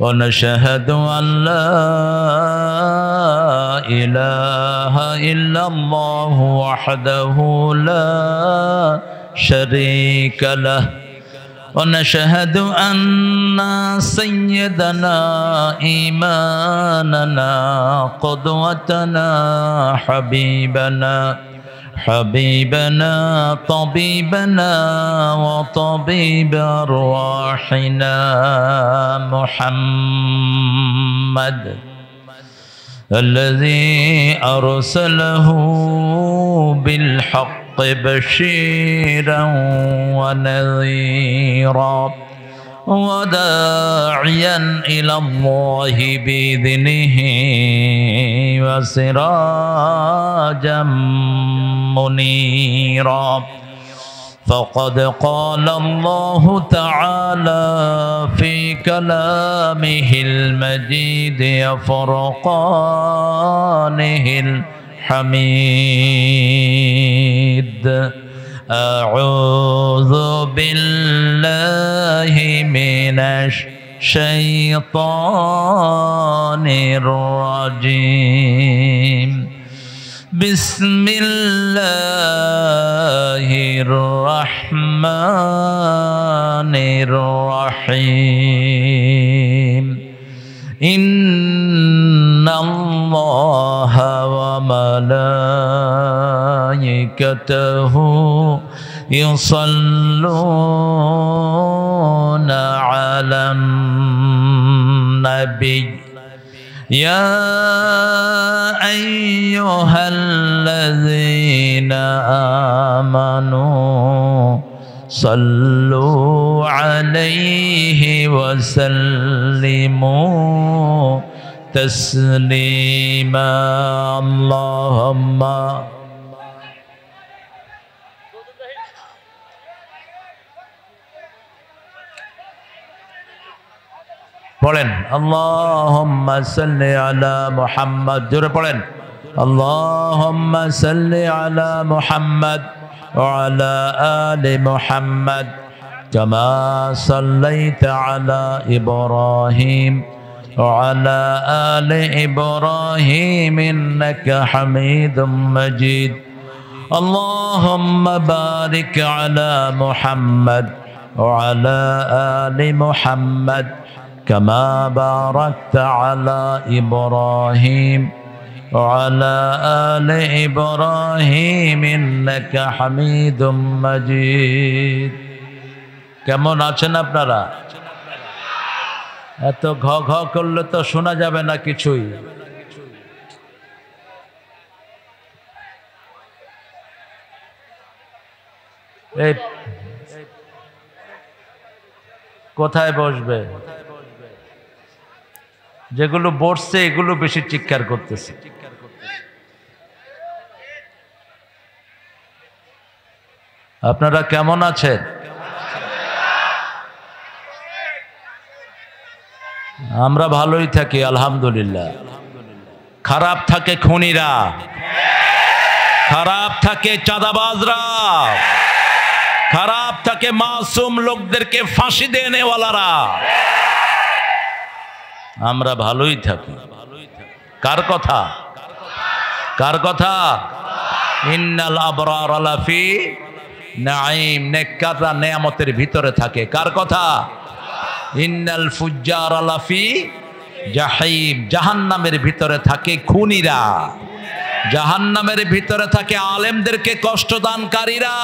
ونشهد أن لا إله إلا الله وحده لا شريك له ونشهد أن سيدنا إمامنا قدوتنا حبيبنا طبيبنا وطبيب أرواحنا محمد الذي أرسله بالحق بشيرا ونذيرا وداعيا إلى الله بإذنه وسراجا منيرا فقد قال الله تعالى في كلامه المجيد وفرقانه الحميد أعوذ بالله من الشيطان الرجيم بسم الله الرحمن الرحيم إن الله وملائكته يصلون على النبي يا أيها الذين آمنوا صلوا عليه وسلموا تسليما اللهم পড়েন আল্লাহুম্মা সাল্লি আলা মুহাম্মদ জোরে পড়েন আল্লাহুম্মা সাল্লি আলা মুহাম্মদ ওয়া আলা আলি মুহাম্মদ কামা সাল্লাইতা আলা ইব্রাহিম ওয়া আলা আলি ইব্রাহিম ইন্নাকা হামিদুম মাজিদ আল্লাহুম্মা বারিক আলা মুহাম্মদ ওয়া আলা আলি মুহাম্মদ كما باركت على إبراهيم وعلى آل إبراهيم إنك حميد مجيد কেমন আছেন আপনারা এত ঘ ঘ করলে তো শোনা যাবে না কিছুই এই কোথায় বসবে যেগুলো বসছে এগুলো বেশি চিৎকার করতেছে আপনারা কেমন আছেন আমরা ভালোই থাকি আলহামদুলিল্লাহ খারাপ থাকে খুনিরা খারাপ থাকে চাঁদাবাজরা খারাপ থাকে মাসুম লোকদেরকে ফাঁসি দেনেওয়ালারা আমরা ভালোই থাকি কার কথা ইন্নাল আবরার লাফি নাঈম নেককাররা নেয়ামতের ভিতরে থাকে কার কথা ইন্নাল ফুজ্জার লাফি জাহিম জাহান্নামের ভিতরে থাকে খুনিরা জাহান্নামের ভিতরে থাকে আলেমদেরকে কষ্ট দানকারীরা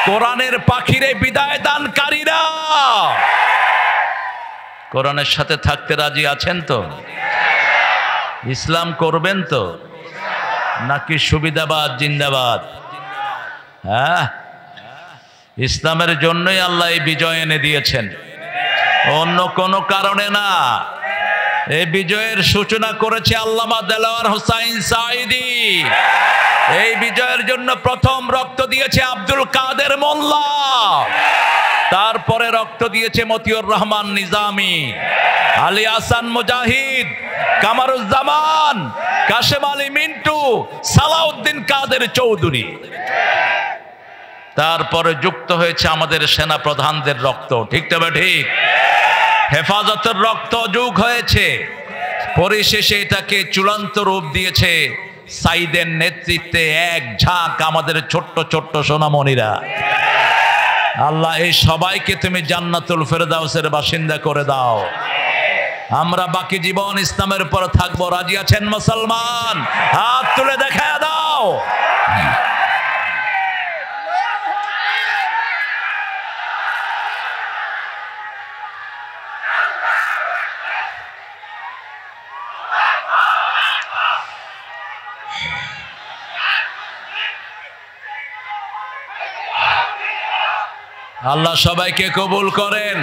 কোরআনের পাখিরে বিদায় দানকারীরা কোরআনের সাথে থাকতে রাজি আছেন তো ইসলাম করবেন তো নাকি সুবিধাবাদ জিন্দাবাদ হ্যাঁ ইসলামের জন্যই আল্লাহ এই বিজয় এনে দিয়েছেন অন্য কোনো কারণে না এই বিজয়ের সূচনা করেছে আল্লামা দেলাওয়ার হোসাইন সাঈদী এই বিজয়ের জন্য প্রথম রক্ত দিয়েছে আব্দুল কাদের মোল্লা তারপরে রক্ত দিয়েছে মতিউর রহমান নিজামী আলী হাসান মুজাহিদ কামারুজ্জামান কাশেম আলী মিন্টু সালাউদ্দিন কাদের চৌধুরী তারপরে যুক্ত হয়েছে আমাদের সেনা প্রধানদের রক্ত ঠিক তবে ঠিক হেফাজতের রক্ত যুগ হয়েছে, পরিশেষে এটাকে চূড়ান্ত রূপ দিয়েছে সাইদের নেতৃত্বে এক ঝাঁক আমাদের ছোট্ট ছোট্ট সোনামণিরা। আল্লাহ এই সবাইকে তুমি জান্নাতুল ফেরদাউসের বাসিন্দা করে দাও। আমরা বাকি জীবন ইসলামের উপর থাকবো। রাজি আছেন মুসলমান? হাত তুলে দেখা দাও। আল্লাহ সবাইকে কবুল করেন।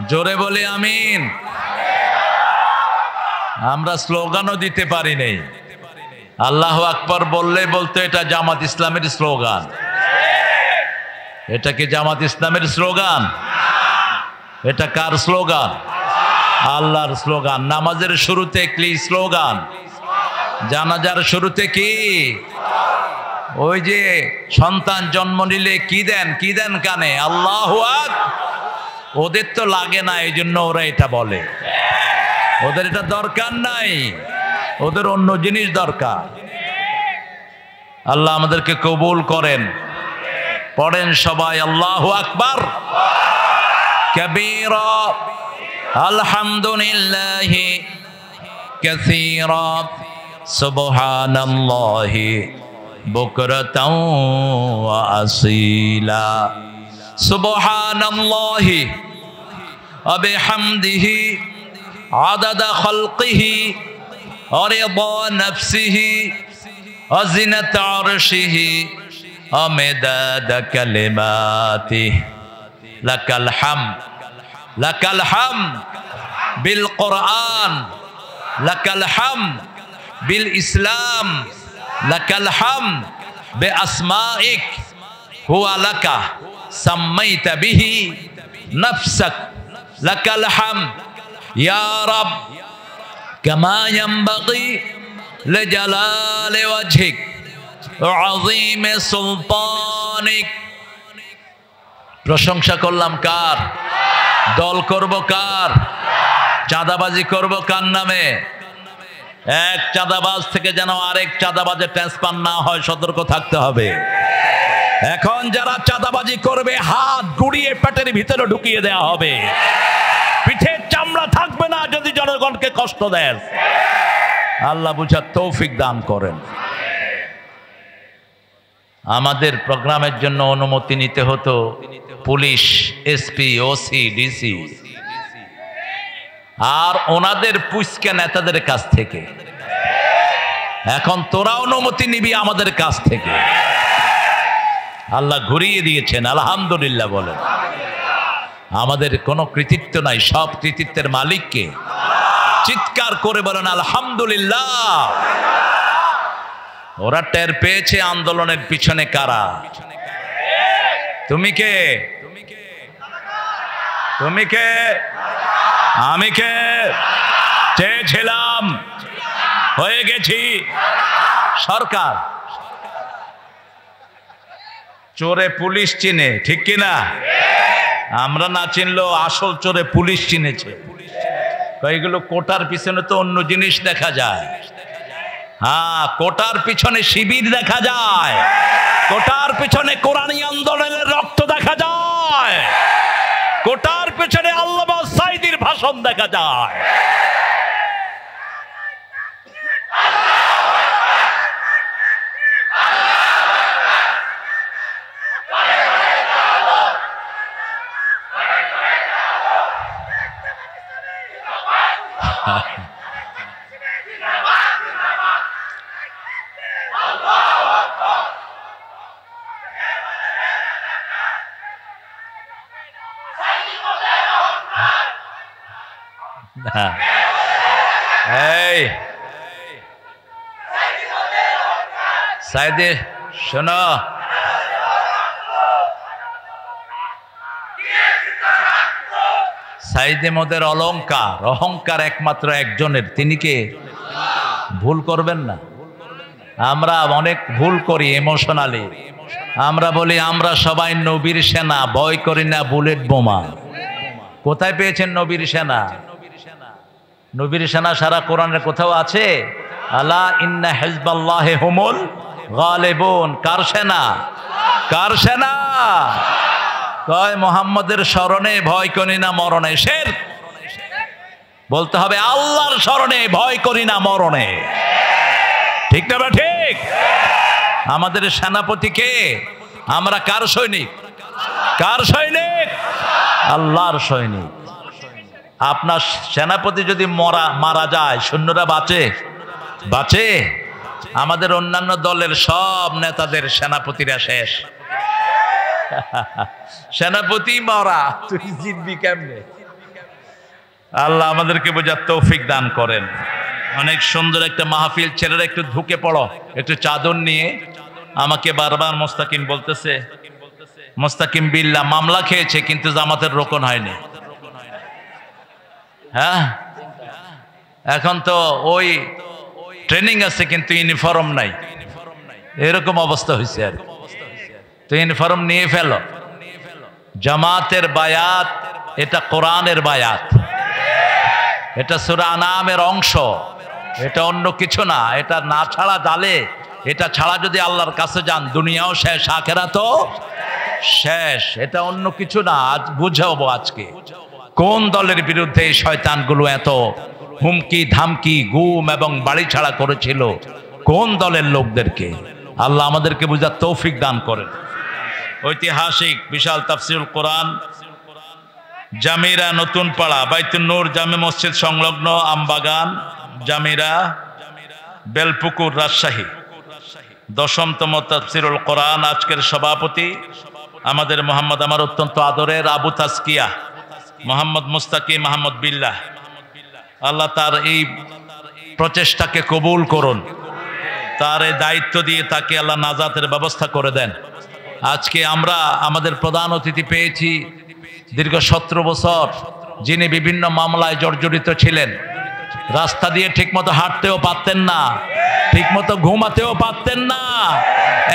জোরে বলি আমিন। আমরা স্লোগানও দিতে পারি নাই। আল্লাহু আকবার বললে বলতো এটা জামাত ইসলামের স্লোগান। এটা কি জামাত ইসলামের স্লোগান? এটা কার স্লোগান? আল্লাহর স্লোগান। নামাজের শুরুতে কি স্লোগান? জানাজার শুরুতে কি? ওই যে সন্তান জন্ম নিলে কি দেন? কি দেন কানে? আল্লাহু আকবার। ওদের তো লাগে না, এই জন্য ওরা এটা বলে। ওদের এটা দরকার নাই, ওদের অন্য জিনিস দরকার। আল্লাহ আমাদেরকে কবুল করেন। পড়েন সবাই আল্লাহু আকবার কাবীরা আলহামদুলিল্লাহি কাসীরা সুবহানাল্লাহি বুকরাতাও ওয়া আসীলা সুবহানাল্লাহি ওয়া বিহামদিহি আদাদা খালকিহি ওয়া রিদা নাফসিহি ওয়া জিনাতা আরশিহি ওয়া মিদাদা কালিমাতিহি লাকাল হামদ লাকাল হামদ বিল কুরআন লাকাল হামদ বিল ইসলাম লাকাল হামদ বিআসমাইক হুয়া লাকা সাম্মাইতা বিহি নাফসাক লাকাল হামদ ইয়া রাব কামা ইয়ানবাগি লিজালালি ওয়াজহিক ওয়া আযীমি সুলতানিক। প্রশংসা করলাম কার? দল করব কার? চাঁদাবাজি করব কার নামে? এক চাঁদাবাজ থেকে যেন আরেক চাঁদাবাজের ট্রান্সফার না হয়, সতর্ক থাকতে হবে। এখন যারা চাঁদাবাজি করবে হাত গুড়িয়ে পেটের ভিতরে ঢুকিয়ে দেওয়া হবে। পিঠের চামড়া থাকবে না যদি জনগণকে কষ্ট দেন। আল্লাহ বুঝার তৌফিক দান করেন। আমাদের প্রোগ্রামের জন্য অনুমতি নিতে হতো পুলিশ, এসপি, ওসি, ডিসি আর ওনাদের পুষ্কা নেতাদের কাছ থেকে। এখন তোরা অনুমতি নিবি আমাদের কাছ থেকে। আল্লাহ ঘুরিয়ে দিয়েছেন, আলহামদুলিল্লাহ বলেন। আমাদের কোনো কৃতিত্ব নাই, সব কৃতিত্বের মালিককে। চিৎকার করে বলেন আলহামদুলিল্লাহ। ওরা টের পেয়েছে আন্দোলনের পিছনে কারা। তুমি কে? তুমি কে? আমি কে? চেয়েছিলাম, হয়ে গেছি সরকার। চোরে পুলিশ চিনে, ঠিক কিনা? আমরা না চিনলেও আসল চোরে পুলিশ চিনেছে। এইগুলো কোটার পিছনে তো অন্য জিনিস দেখা যায়। হ্যাঁ, কোটার পিছনে শিবির দেখা যায়, কোটার পিছনে কোরআনী আন্দোলনের রক্ত দেখা যায়, কোটার পিছনে আল্লামা সাঈদীর ভাষণ দেখা যায়। এই সাইদে শোনো, সাইদে মোদের অলংকার, অহংকার একমাত্র একজনের। তিনি কে? ভুল করবেন না। আমরা অনেক ভুল করি ইমোশনালি। আমরা বলি আমরা সবাই নবীর সেনা, ভয় করি না বুলেট বোমা। কোথায় পেয়েছেন নবীর সেনা? নবীর সেনা সারা কোরআনের কোথাও আছে? আলা ইন্না হিজবাল্লাহি হুমুল গালিবুন। কার সেনা? কার সেনা? কয় মুহাম্মাদের স্মরণে ভয় করি না মরণে। শিরক। বলতে হবে আল্লাহর স্মরণে ভয় করি না মরণে। ঠিক না বা ঠিক? আমাদের সেনাপতি কে? আমরা কার সৈনিক? কার সৈনিক? আল্লাহর সৈনিক। আপনার সেনাপতি যদি মারা যায়, সৈন্যরা বাঁচে? বাঁচে? আমাদের অন্যান্য দলের সব নেতাদের সেনাপতিরা শেষ। সেনাপতি মরা, তুই জিতবি কেমনে? আল্লাহ আমাদেরকে বোঝার তৌফিক দান করেন। অনেক সুন্দর একটা মাহফিল। ছেলেরা একটু ঢুকে পড়ো, একটু চাদর নিয়ে। আমাকে বারবার মোস্তাকিম বলতেছে, মোস্তাকিম বিল্লাহ মামলা খেয়েছে কিন্তু জামাতের রোকন হয়নি। হ্যাঁ, এখন তো ওই ট্রেনিং আছে কিন্তু ইউনিফর্ম নাই, এরকম অবস্থা হয়েছে। আর তো ইউনিফর্ম নিয়ে ফেলো। জামাতের বায়াত এটা কোরআনের বায়াত, এটা সূরা আনামের অংশ, এটা অন্য কিছু না। এটা না ছাড়া জালে, এটা ছাড়া যদি আল্লাহর কাছে যান দুনিয়াও শেষ, আখিরাতও শেষ। এটা অন্য কিছু না। আজ বুঝাবো আজকে কোন দলের বিরুদ্ধে এই শয়তানগুলো এত হুমকি ধামকি গুম এবং বাড়ি ছাড়া করেছিল, কোন দলের লোকদেরকে। আল্লাহ আমাদেরকে বুঝার তৌফিক দান করেন। ঐতিহাসিক বিশাল তাফসিরুল কোরআন, জামিরা নতুন পাড়া, বাইতুন নূর জামে মসজিদ সংলগ্ন, আমবাগান, জামিরা, বেলপুকুর, রাজশাহী। 10তম তাফসিরুল কোরআন। আজকের সভাপতি আমাদের মোহাম্মদ, আমার অত্যন্ত আদরের আবু তাজকিয়া মোহাম্মদ মুস্তাকিম আহমদ বিল্লাহ। আল্লাহ তার এই প্রচেষ্টাকে কবুল করুন। তার এই দায়িত্ব দিয়ে তাকে আল্লাহ নাজাতের ব্যবস্থা করে দেন। আজকে আমরা আমাদের প্রধান অতিথি পেয়েছি দীর্ঘ 17 বছর, যিনি বিভিন্ন মামলায় জর্জরিত ছিলেন। রাস্তা দিয়ে ঠিকমতো হাঁটতেও পারতেন না, ঠিকমতো ঘুমাতেও পারতেন না।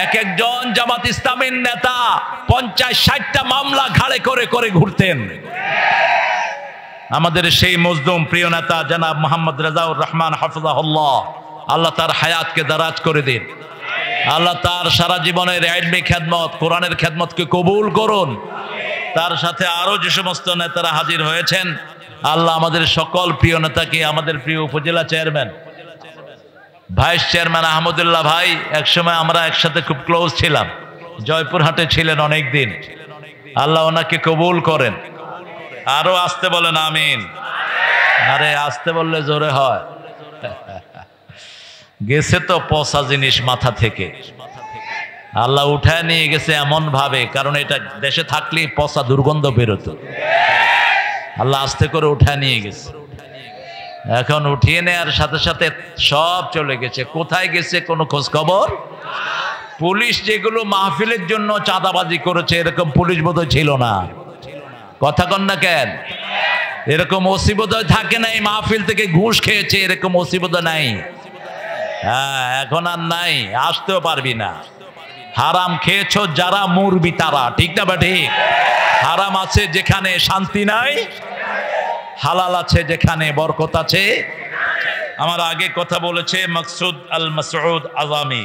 একজন জামাত ইসলামীর নেতা 50-60টা মামলা ঘাড়ে করে করে ঘুরতেন। আমাদের সেই মজলুম প্রিয় নেতা জনাব মোহাম্মদ রেজাউর রহমান হাফিজাহুল্লাহ, আল্লাহ তার হায়াতকে দারাজ করে দিন। আল্লাহ তার সারা জীবনের ইলমি খেদমত, কোরআনের খেদমতকে কবুল করুন। তার সাথে আরো যে সমস্ত নেতারা হাজির হয়েছেন, আল্লাহ আমাদের সকল প্রিয় নেতাকে, আমাদের প্রিয় উপজেলা চেয়ারম্যান, ভাইস চেয়ারম্যান আহমদুল্লাহ ভাই, একসময় আমরা একসাথে খুব ক্লোজ ছিলাম, জয়পুরহাটে ছিলেন অনেক দিন। আল্লাহ ওনাকে কবুল করেন। আরো আসতে বলেন আমিন। আরে আসতে বললে জোরে হয়। গেছে তো পচা জিনিস মাথা থেকে, আল্লাহ উঠায় নিয়ে গেছে এমন ভাবে, কারণ এটা দেশে থাকলে পচা দুর্গন্ধ বেরোতো। আল্লাহ আস্তে করে উঠায় নিয়ে গেছে। এখন উঠিয়ে নেওয়ার সাথে সাথে সব চলে গেছে। কোথায় গেছে কোনো খোঁজ খবর? পুলিশ যেগুলো মাহফিলের জন্য চাঁদাবাজি করেছে, এরকম পুলিশ বোধহয় ছিল না। কথা কন না কেন? এরকম ওসি বোধহয় থাকে নাই, মাহফিল থেকে ঘুষ খেয়েছে এরকম ওসি বোধহয় নাই। হ্যাঁ, এখন আর নাই, আসতেও পারবি না। হারাম খেয়েছ যারা মরবি তারা। ঠিক না বা ঠিক? হারাম আছে যেখানে শান্তি নাই, হালাল আছে যেখানে বরকত আছে। আমার আগে কথা বলেছে মাকসুদ আল মাসউদ আযামি,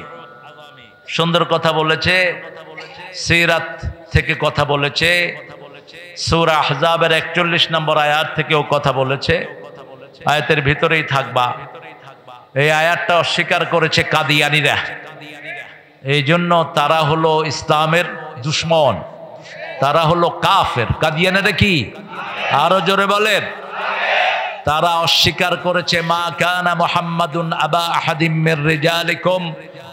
সুন্দর কথা বলেছে। সিরাত থেকে কথা বলেছে, সূরা আহজাবের 41 নম্বর আয়াত থেকেও কথা বলেছে। আয়াতের ভিতরেই থাকবা। এই আয়াতটা অস্বীকার করেছে কাদিয়ানীরা। এই জন্য তারা হলো ইসলামের দুশমন, তারা হলো কাফের। কাদিয়ানীরা কি? আরো জোরে বলেন। তারা অস্বীকার করেছে মা কানা মুহাম্মাদুন আবা আহাদিম মির রিজালিকুম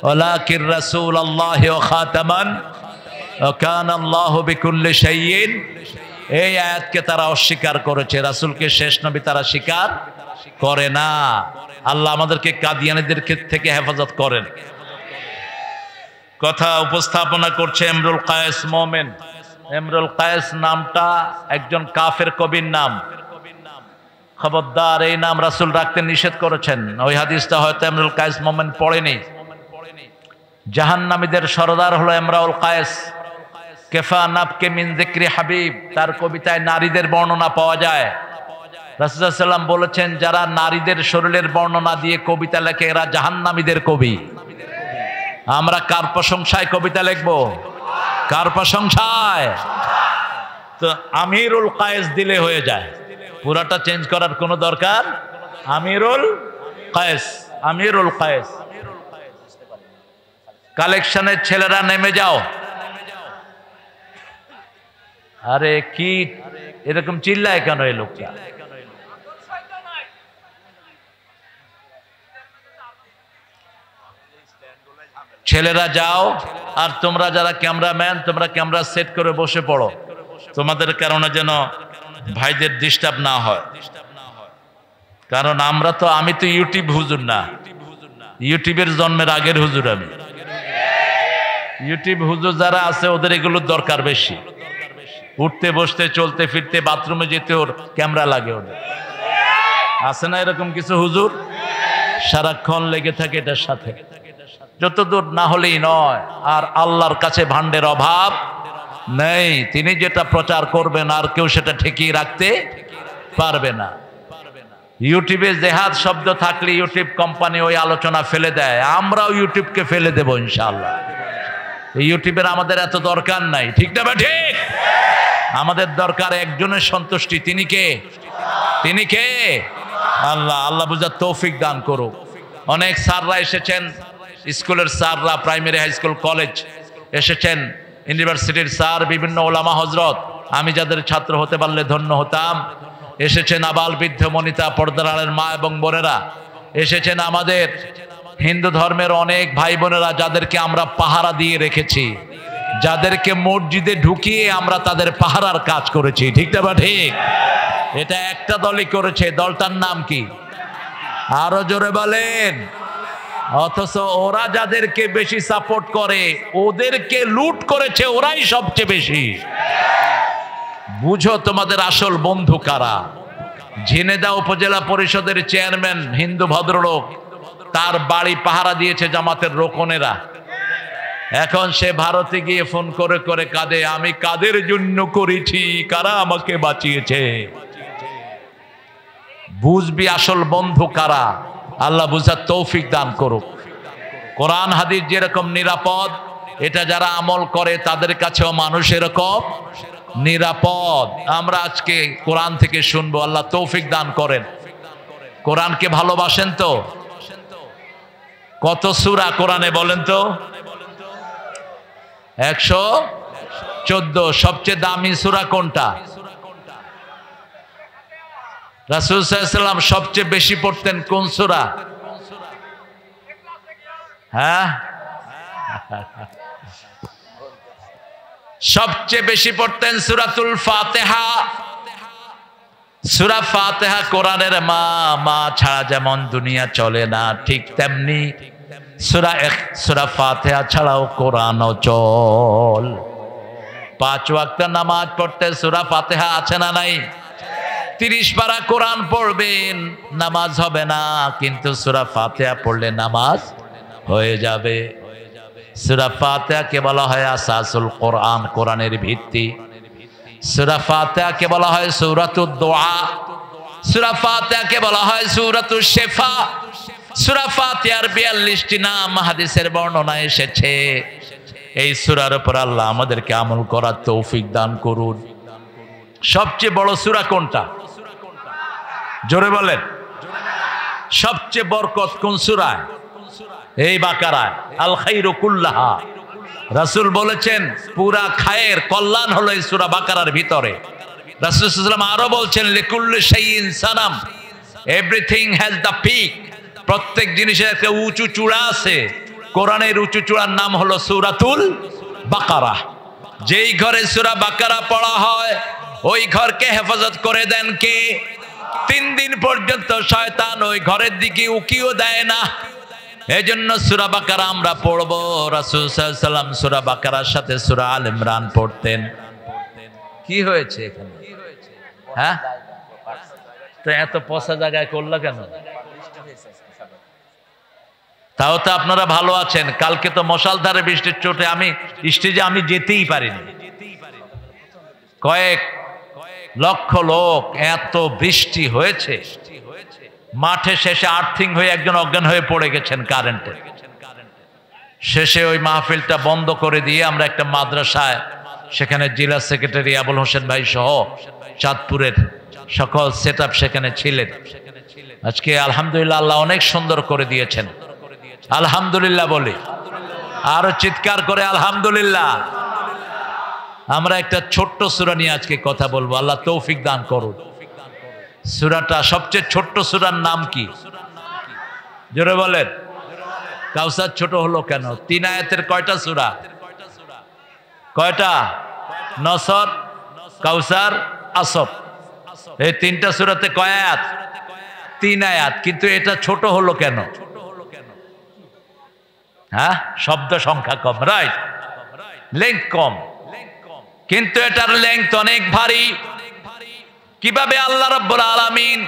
ওয়ালাকিন রাসূলুল্লাহি ওয়া খাতামান ওয়া কানা আল্লাহু বিকুল্লি শাইইন। এই আয়াতকে তারা অস্বীকার করেছে। রাসূলকে শেষ নবী তারা স্বীকার করে না। আল্লাহ আমাদেরকে কাদিয়ানীদের থেকে হেফাজত করেন। কথা উপস্থাপনা করছে ইমরুল কায়েস মোমেন। ইমরুল কায়েস নামটা একজন কাফের কবির নাম। খবরদার, এই নাম রাসূল রাখতে নিষেধ করেছেন। ওই হাদিসটা হয়তো ইমরুল কায়েস মোমেন পড়েনি। জাহান্নামীদের সরদার হলো ইমরুল কায়েস। কেফা নাবকে মিন যিকরি হাবিব, তার কবিতায় নারীদের বর্ণনা পাওয়া যায়। রাসূল সাল্লাল্লাহু আলাইহি ওয়াসাল্লাম বলেছেন, যারা নারীদের শরীরের বর্ণনা দিয়ে কবিতা লেখে এরা জাহান্নামীদের কবি। আমরা কার প্রশংসায় কবিতা লিখব? কার প্রশংসায়? তো আমিরুল কায়েস দিলে হয়ে যায়, পুরাটা চেঞ্জ করার কোনো দরকার। আমিরুল কায়েস, আমিরুল কায়েস। কালেকশনের ছেলেরা নেমে যাও। আরে কি এরকম চিল্লায় কেন এই লোকটা? ছেলেরা যাও, আর তোমরা যারা ক্যামেরাম্যান তোমরা ক্যামেরা সেট করে বসে পড়ো, তোমাদের কারণে যেন ভাইদের ডিস্টার্ব না হয়। কারণ আমি তো ইউটিউব হুজুর না, ইউটিউবের জন্মের আগের হুজুর আমি। ইউটিউব হুজুর যারা আছে ওদের এগুলোর দরকার বেশি, উঠতে বসতে চলতে ফিরতে বাথরুমে যেতে ওর ক্যামেরা লাগে। ওদের আছে না এরকম কিছু হুজুর, সারাক্ষণ লেগে থাকে এটার সাথে, যতদূর না হলেই নয়। আর আল্লাহর কাছে ভান্ডের অভাব নেই, তিনি যেটা প্রচার করবেন আর কেউ সেটা ঠেকিয়ে রাখতে পারবে না। ইউটিউবে জেহাদ শব্দ থাকলে ইউটিউব কোম্পানি ওই আলোচনা ফেলে দেয়, আমরাও ইউটিউবকে ফেলে দেব ইনশাআল্লাহ। ইউটিউবের আমাদের এত দরকার নাই, ঠিক না? ঠিক। আমাদের দরকার একজনের সন্তুষ্টি, তিনি কে? তিনি কে? আল্লাহ। আল্লাহ বুঝার তৌফিক দান করুক। অনেক স্যাররা এসেছেন, স্কুলের স্যাররা, প্রাইমারি হাই স্কুল কলেজ এসেছেন, ইউনিভার্সিটির স্যার, বিভিন্ন ওলামা হজরত, আমি যাদের ছাত্র হতে পারলে ধন্য হতাম। এসেছেন আবাল বৃদ্ধ বনিতা, পর্দার আড়ালের মা এবং বোনেরা, এসেছেন আমাদের হিন্দু ধর্মের অনেক ভাই বোনেরা যাদেরকে আমরা পাহারা দিয়ে রেখেছি, যাদেরকে মসজিদে ঢুকিয়ে আমরা তাদের পাহারার কাজ করেছি, ঠিক না? ঠিক। এটা একটা দলই করেছে, দলটার নাম কি? আরো জোরে বলেন। অথচ ওরা যাদেরকে বেশি সাপোর্ট করে ওদেরকে লুট করেছে ওরাই সবচেয়ে বেশি। বুঝো তোমাদের আসল বন্ধু কারা। ঝিনেদা উপজেলা পরিষদের চেয়ারম্যান হিন্দু ভদ্রলোক, তার বাড়ি পাহারা দিয়েছে জামাতের রোকনেরা। এখন সে ভারতে গিয়ে ফোন করে করে কাঁদে, আমি কাদের জন্য করেছি, কারা আমাকে বাঁচিয়েছে। বুঝবি আসল বন্ধু কারা। আল্লাহ বুঝার তৌফিক দান করুক। কোরআন হাদিস যেরকম নিরাপদ, এটা যারা আমল করে তাদের কাছেও মানুষ এরকম নিরাপদ। আমরা আজকে কোরআন থেকে শুনবো, আল্লাহ তৌফিক দান করেন। কোরআনকে ভালোবাসেন তো? কত সূরা কোরআনে বলেন তো? 114। সবচেয়ে দামি সূরা কোনটা? রাসূল সাল্লাল্লাহু আলাইহি ওয়াসাল্লাম সবচেয়ে বেশি পড়তেন কোন সূরা? হ্যাঁ, সবচেয়ে বেশি পড়তেন সূরাতুল ফাতিহা। সূরা ফাতিহা কোরআনের মা, মা ছাড়া যেমন দুনিয়া চলে না, ঠিক তেমনি সূরা ফাতিহা ছাড়াও কোরআন চল। 5 ওয়াক্ত নামাজ পড়তে সূরা ফাতিহা আছে না নাই? 30 পারা কোরআন পড়বেন, নামাজ হবে না, কিন্তু সূরা ফাতিহা পড়লে নামাজ হয়ে যাবে। সূরা ফাতিহাকে বলা হয় আসাসুল কোরআন, কোরআনের ভিত্তি। সূরা ফাতিহাকে বলা হয় সূরাতুদ দুআ, সূরা ফাতিহাকে বলা হয় সূরাতুশ শিফা। সূরা ফাতিহার 42টি নাম হাদিসের বর্ণনা এসেছে। এই সূরার উপর আল্লাহ আমাদেরকে আমল করার তৌফিক দান করুন। সবচেয়ে বড় সূরা কোনটা? জোরে বলেন। সবচেয়ে বরকত কোন সূরায়? এই বাকারায়। আল খায়রু কুল্লাহা, রাসূল বলেছেন পুরা খায়ের কল্যাণ হলো এই সূরা বাকারার ভিতরে। রাসূল সাল্লাল্লাহু আলাইহি ওয়াসাল্লাম আরো বলছেন লিকুল্লি শাইইন Sanam, everything has the peak. প্রত্যেক জিনিসের একটা উঁচু চূড়া আছে। কোরআনের উঁচু চূড়ার নাম হলো সূরাতুল বাকারা। যেই ঘরে সূরা বাকারা পড়া হয় ওই ঘরকে হেফাজত করে দেন কে? 3 দিন পর্যন্ত শয়তান ওই ঘরের দিকে উকিও দেয় না। এজন্য সূরা বাকারা আমরা পড়ব। রাসূল সাল্লাল্লাহু আলাইহি ওয়াসাল্লাম সূরা বাকারার সাথে সূরা আল ইমরান পড়তেন। কি হয়েছে এখানে? হ্যাঁ, তো এত পচা জায়গায় করলা কেন? তাও তো আপনারা ভালো আছেন। কালকে তো মশালধারে বৃষ্টির চোটে আমি স্টেজে যেতেই পারিনি। কয়েক লক্ষ লোক, এত বৃষ্টি হয়েছে, মাঠে শেষে আর্থিং হয়ে একজন অজ্ঞান হয়ে পড়ে গেছেন কারেন্টে। শেষে ওই মাহফিলটা বন্ধ করে দিয়ে আমরা একটা মাদ্রাসায়, সেখানে জেলা সেক্রেটারি আবুল হোসেন ভাই সহ চাঁদপুরের সকল সেটআপ সেখানে ছিলেন। আজকে আলহামদুলিল্লাহ আল্লাহ অনেক সুন্দর করে দিয়েছেন, আলহামদুলিল্লাহ বলি, আরো চিৎকার করে আলহামদুলিল্লাহ। আমরা একটা ছোট্ট সূরা নিয়ে আজকে কথা বলবো, আল্লাহ তৌফিক দান করুন। সূরাটা সবচেয়ে ছোট্ট সূরার নাম কি? জোরে বলেন। কাউসার ছোট হলো কেন? 3 আয়াতের কয়টা সূরা? কয়টা? নসর, কাউসার, আসর, এই 3টা সূরাতে কয় আয়াত? 3 আয়াত। কিন্তু এটা ছোট হলো কেন? হ্যাঁ, শব্দ সংখ্যা কম, রাইট, লেংথ কম, কিন্তু এটার লেংথ অনেক ভারী। কিভাবে আল্লাহ রাব্বুল আলামিন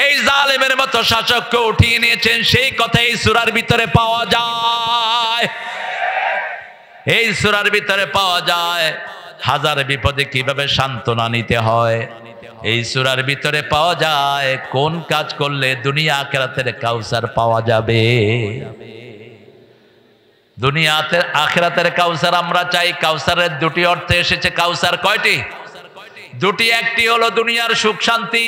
এই জালেমের মতো শাসককে উঠিয়ে নিয়েছেন সেই কথা এই সূরার ভিতরে পাওয়া যায়। এই সূরার ভিতরে পাওয়া যায় হাজার বিপদে কিভাবে সান্ত্বনা নিতে হয়। এই সূরার ভিতরে পাওয়া যায় কোন কাজ করলে দুনিয়া আখিরাতের কাউসার পাওয়া যাবে। দুনিয়াতে আখিরাতের কাউসার আমরা চাই। কাউসারের 2টি অর্থে এসেছে। কাউসার কয়টি? 2টি। একটি হলো দুনিয়ার সুখ শান্তি,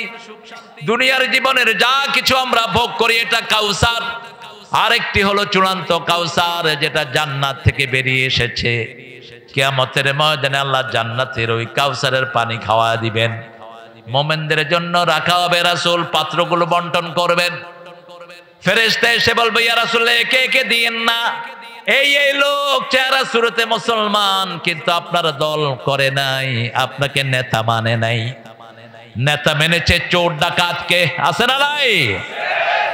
দুনিয়ার জীবনের যা কিছু আমরা ভোগ করি এটা কাউসার। আরেকটি হলো চূড়ান্ত কাউসার, যেটা জান্নাত থেকে বেরিয়ে এসেছে। কিয়ামতের ময়দানে আল্লাহ জান্নাতের ওই কাউসারের পানি খাওয়া দিবেন, মুমিনদের জন্য রাখা হবে। রাসূল পাত্রগুলো বন্টন করবেন, ফেরেশতা এসে বলবে ইয়া রাসূল একে একে দিয়েন না, এই এই লোক চেহারা শুরুতে মুসলমান কিন্তু আপনার দল করে নাই, আপনাকে নেতা মানে নাই। নেতা মেনেছে চোর ডাকাতকে, আছে না নাই?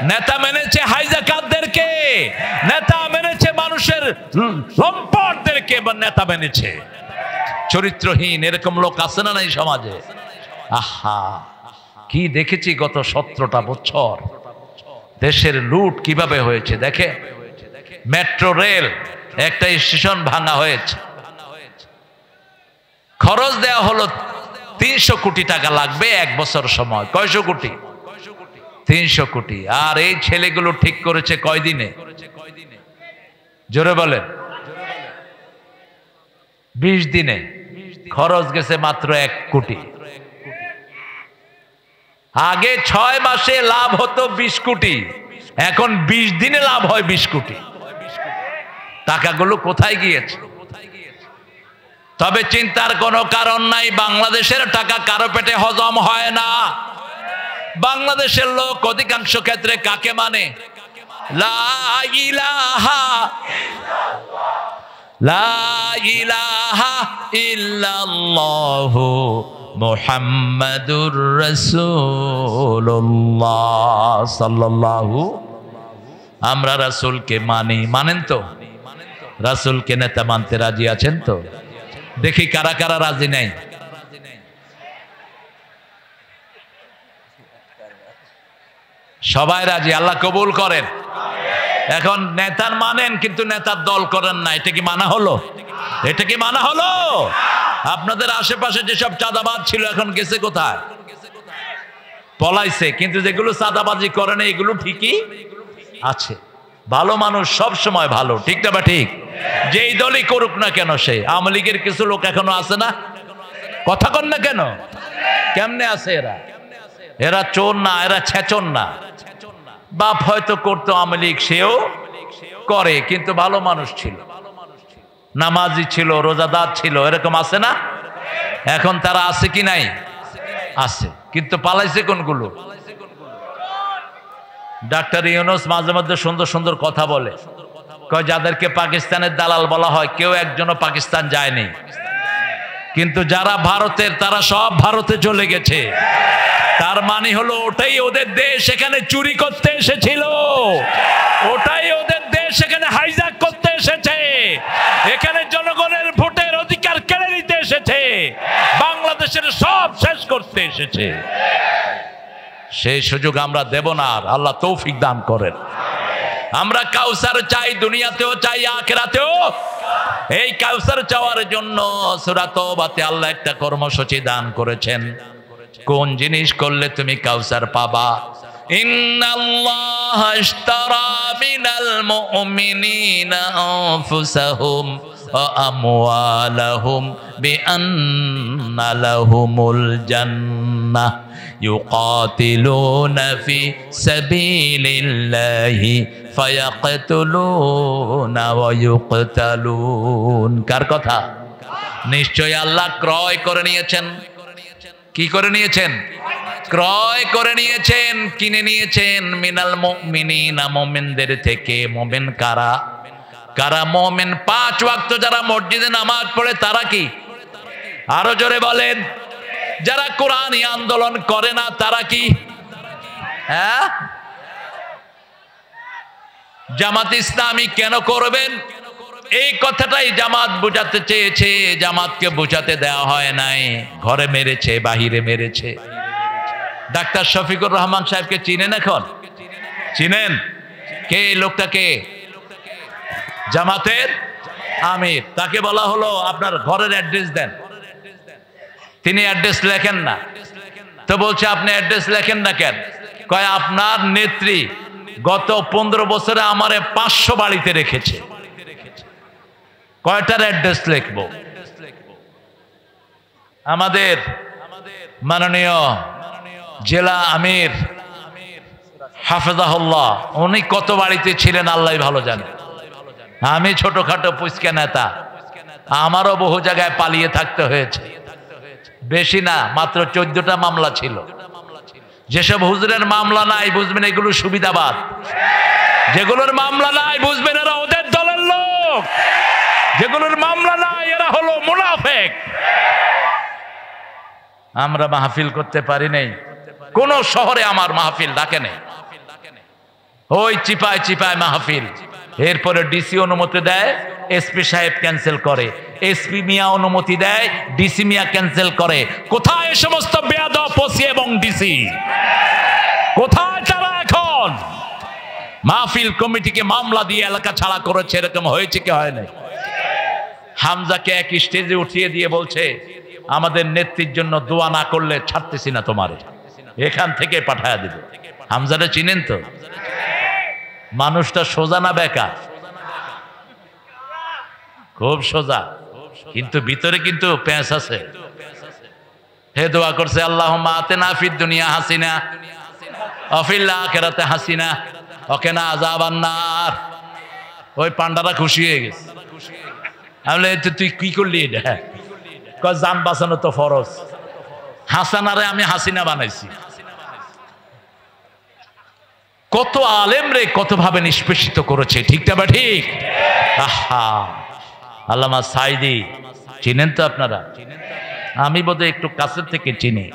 নেতা মেনেছে হাইজাকারদেরকে, নেতা মেনেছে মানুষের লম্পটদেরকে, বা নেতা মেনেছে চরিত্রহীন, এরকম লোক আছে না নাই সমাজে? আহা, কি দেখেছি গত 17টা বছর দেশের লুট কিভাবে হয়েছে। দেখে, মেট্রো রেল একটা স্টেশন ভাঙা হয়েছে, খরচ দেওয়া হলো 300 কোটি টাকা লাগবে 1 বছর সময়। কয়শো কোটি? 300 কোটি। আর এই ছেলেগুলো ঠিক করেছে কয়দিনে? জোরে বলেন। 20 দিনে। খরচ গেছে মাত্র 1 কোটি। আগে 6 মাসে লাভ হতো 20 কোটি, এখন 20 দিনে লাভ হয় 20 কোটি। টাকাগুলো কোথায় গিয়েছে? তবে চিন্তার কোনো কারণ নাই, বাংলাদেশের টাকা কারো পেটে হজম হয় না। বাংলাদেশের লোক অধিকাংশ ক্ষেত্রে কাকে মানে? লা ইলাহা ইল্লাল্লাহু মুহাম্মাদুর রাসূলুল্লাহ সাল্লাল্লাহু। আমরা রাসূলকে মানি, মানেন তো? রাসূলকে নেতা মানতে রাজি আছেন তো? দেখি কারা কারা রাজি নাই। সবাই রাজি, আল্লাহ কবুল করেন। এখন নেতার মানেন কিন্তু নেতার দল করেন না, এটা কি মানা হলো? এটা কি মানা হলো? আপনাদের আশেপাশে যেসব চাঁদাবাজ ছিল এখন গেছে কোথায়? পলাইছে। কিন্তু যেগুলো চাঁদাবাজি করে না এগুলো ঠিকই আছে। ভালো মানুষ সব সময় ভালো, ঠিক না? বা ঠিক? যেই দলই করুক না কেন, সে আওয়ামী লীগের কিছু লোক এখনো আছে না, কথা কন না কেন? কেমনে আছে এরা? এরা চোর না, এরা ছেচন না। বাপ হয়তো করতো আওয়ামী লীগ, সেও করে, কিন্তু ভালো মানুষ ছিল, নামাজি ছিল, রোজাদার ছিল, এরকম আছে না? এখন তারা আছে কি নাই? আছে। কিন্তু পালাইছে কোনগুলো? ডাক্তার ইউনূস মাঝে মধ্যে সুন্দর সুন্দর কথা বলে, কয় যাদেরকে পাকিস্তানের দালাল বলা হয় কেউ একজনও পাকিস্তান যায়নি, কিন্তু যারা ভারতের তারা সব ভারতে চলে গেছে। তার মানে হলো ওটাই ওদের দেশ, সেখানে চুরি করতে এসেছিল, ওটাই ওদের দেশ, সেখানে হাইজ্যাক করতে এসেছে, এখানে জনগণের ভোটের অধিকার কেড়ে নিতে এসেছে, বাংলাদেশের সব শেষ করতে এসেছে। সেই সুযোগ আমরা দেব না। আর আল্লাহ তৌফিক দান করেন। আমরা কাউসার চাই, দুনিয়াতেও চাই, আখিরাতেও। এই কাউসার চাওয়ার জন্য সূরা তওবাতে আল্লাহ একটা কর্মসূচি দান করেছেন। কোন জিনিস করলে তুমি কাউসার পাবা? ইন্নাল্লাহা ইশতারা মিনাল মুমিনিনা আনফুসাহুম ওয়া আমওয়ালাহুম বিআন্না লাহুমুল জান্নাহ ইউকাতিলুনা ফি সাবিলিল্লাহি ফায়াকতুলুনা ওয়া ইউকতালুন। কার কথা? নিশ্চয় আল্লাহ ক্রয় করে নিয়েছেন। কি করে নিয়েছেন? ক্রয় করে নিয়েছেন, কিনে নিয়েছেন। মিনাল মুমিনিনা, মুমিনদের থেকে। মুমিন কারা? কারা মুমিন? 5 ওয়াক্ত যারা মসজিদে নামাজ পড়ে তারা কি? আরো জোরে বলেন। যারা কোরআনী আন্দোলন করে না তারা কি? হ্যাঁ, জামাত ইসলামী কেন করবেন? এই কথাটাই জামাত বোঝাতে চেয়েছে, জামাতকে বোঝাতে দেওয়া হয় নাই। ঘরে মেরেছে, বাহিরে মেরেছে। ডাক্তার শফিকুর রহমান সাহেবকে চিনেন? এখন চিনেন? কে এই লোকটাকে? জামাতের আমির। তাকে বলা হলো আপনার ঘরের অ্যাড্রেস দেন। তিনি অ্যাড্রেস লেখেন না। তো বলছে আপনি অ্যাড্রেস লেখেন না কেন? কয় আপনার নেত্রী গত 15 বছরে আমারে 500 বাড়িতে রেখেছে, কয়টার অ্যাড্রেস লিখবো? আমাদের মাননীয় জেলা আমির হাফেজাহুল্লাহ, উনি কত বাড়িতে ছিলেন আল্লাহ ভালো জানে। আমি ছোটখাটো পুচকা নেতা, আমারও বহু জায়গায় পালিয়ে থাকতে হয়েছে। বেশি না, মাত্র 14টা মামলা ছিল। যেসব হুজুরের মামলা নাই বুঝবেন এগুলো সুবিধাবাদ। যেগুলোর মামলা নাই বুঝবেন এরা ওদের দলের লোক। যেগুলোর মামলা নাই এরা হলো মুনাফিক। আমরা মাহফিল করতে পারি নাই, কোন শহরে আমার মাহফিল ডাকে নেই। ওই চিপায় চিপায় মাহফিল। এরপরে ডিসি অনুমতি দেয়, এসপি সাহেব ক্যান্সেল করে। এসপি মিয়া অনুমতি দেয়, ডিসি মিয়া ক্যান্সেল করে। কোথায় এ সমস্ত বেয়াদব ওসি এবং ডিসি? কোথায় তারা এখন? মাহফিল কমিটিকে মামলা দিয়ে এলাকা ছাড়া করেছে। এরকম হয়েছে কি হয় নাই? হামজাকে এক স্টেজে উঠিয়ে দিয়ে বলছে আমাদের নেত্রীর জন্য দোয়া না করলে ছাড়তেছি না তোমারে, এখান থেকে পাঠায়া দেব। হামজারে চিনেন তো? মানুষটা সোজা না বেকার? খুব সোজা, কিন্তু ভিতরে কিন্তু প্যাঁচ আছে। হে দোয়া করছে আল্লাহুম্মা আতিনা ফিদ দুনিয়া হাসিনা ওয়া ফিল আখিরাতি হাসিনা ওয়া কিনা আযাবান নার। ওই পান্ডারা খুশি হয়ে গেছে। আমি তুই কি করলি এটা? কয় জান বাঁচানো তো ফরজ। হাসানারে আমি হাসিনা বানাইছি। কত আলেম রে কত ভাবে নিষ্পেষিত করেছে, ঠিক না? ঠিক। আহা, আল্লামা সাইদি চিনেন তো আপনারা? আমি বোধহয় একটু কাছের থেকে চিনি।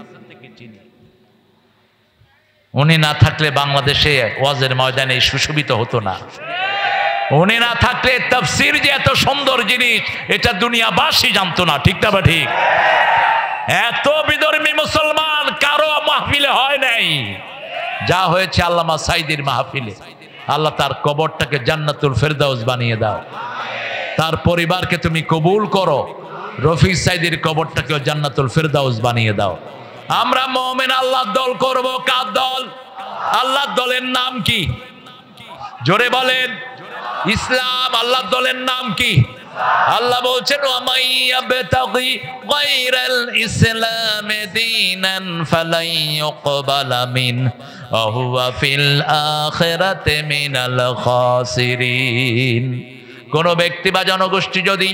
উনি না থাকলে বাংলাদেশে ওয়াজের ময়দানে সুশোভিত হতো না। উনি না থাকলে তাফসীর যে এত সুন্দর জিনিস এটা দুনিয়াবাসী জানতো না, ঠিক না? ঠিক। এত বিধর্মী মুসলমান কারো মাহফিলে হয় নাই যা হয়েছে আল্লামা সাইদির মাহফিলে। আল্লাহ তার কবরটাকে জান্নাতুল ফেরদাউস বানিয়ে দাও। তার পরিবারকে তুমি কবুল করো। রফি সাইদির কবরটাকেও জান্নাতুল ফেরদাউস বানিয়ে দাও। আমরা মুমিন আল্লাহর দল করব। কার দল? আল্লাহর দলের নাম কি? জোরে বলেন। ইসলাম। আল্লাহর দলের নাম কি? আল্লাহ বলছেন ওয়ামাইয়াবতাগি গায়রাল ইসলামি দীনান ফালাই ইউকবালা মিন ওয়া হুয়া ফিল আখিরাতি মিনাল খাসিরিন। কোন ব্যক্তি বা জনগোষ্ঠী যদি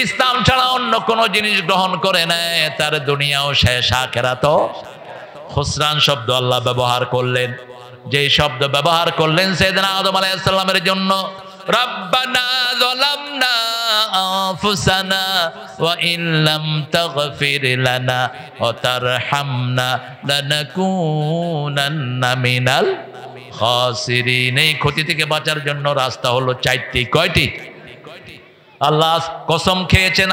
ইসলাম ছাড়া অন্য কোন জিনিস গ্রহণ করে নেয় তার দুনিয়াও শেষ, আখিরাতও খুসরান শব্দ আল্লাহ ব্যবহার করলেন। যে শব্দ ব্যবহার করলেন সাইয়েদনা আদম আলাইহিস সালামের জন্য, রব্বানা যালামনা আনফুসানা ওয়া ইন লাম তাগফির লানা ওয়া তারহামনা লানাকুনান্না মিনাল খাসিরিন। এই ক্ষতি থেকে বাঁচার জন্য রাস্তা হলো 4টি। কয়টি? আল্লাহ কসম খেয়েছেন,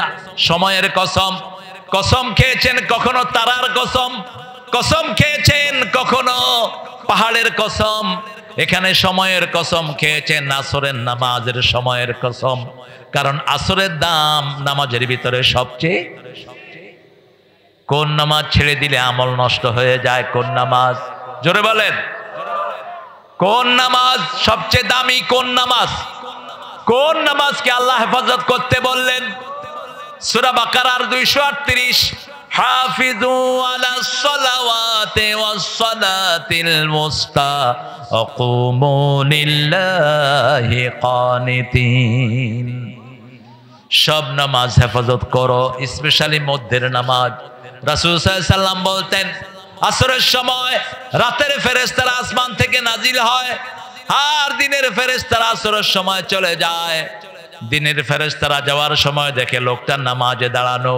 সময়ের কসম। কসম খেয়েছেন কখনো তারার কসম, কসম খেয়েছেন কখনো পাহাড়ের কসম। এখানে সময়ের কসম খেয়েছেন, আসরের নামাজের সময়ের কসম। কারণ আসরের দাম নামাজের ভিতরে সবচেয়ে। কোন নামাজ ছেড়ে দিলে আমল নষ্ট হয়ে যায়? কোন নামাজ? জোরে বলেন, কোন নামাজ সবচেয়ে দামি? কোন নামাজ? কোন নামাজকে আল্লাহ হেফাজত করতে বললেন? সূরা বাকারার 238, হাফিজু আলাস সালাওয়াতি ওয়াস সালাতিল মুস্তা ওয়া কুমু লিল্লাহি কানিতিন। সব নামাজ হেফাজত করো, স্পেশালি মধ্যের নামাজ। রাসূল সাল্লাল্লাহু আলাইহি সাল্লাম বলতেন, আসরের সময় রাতের ফেরেশতারা আসমান থেকে নাজিল হয়, আর দিনের ফেরেশতারা আসরের সময় চলে যায়। দিনের ফেরেশতারা যাওয়ার সময় দেখে লোকটা নামাজে দাঁড়ানো,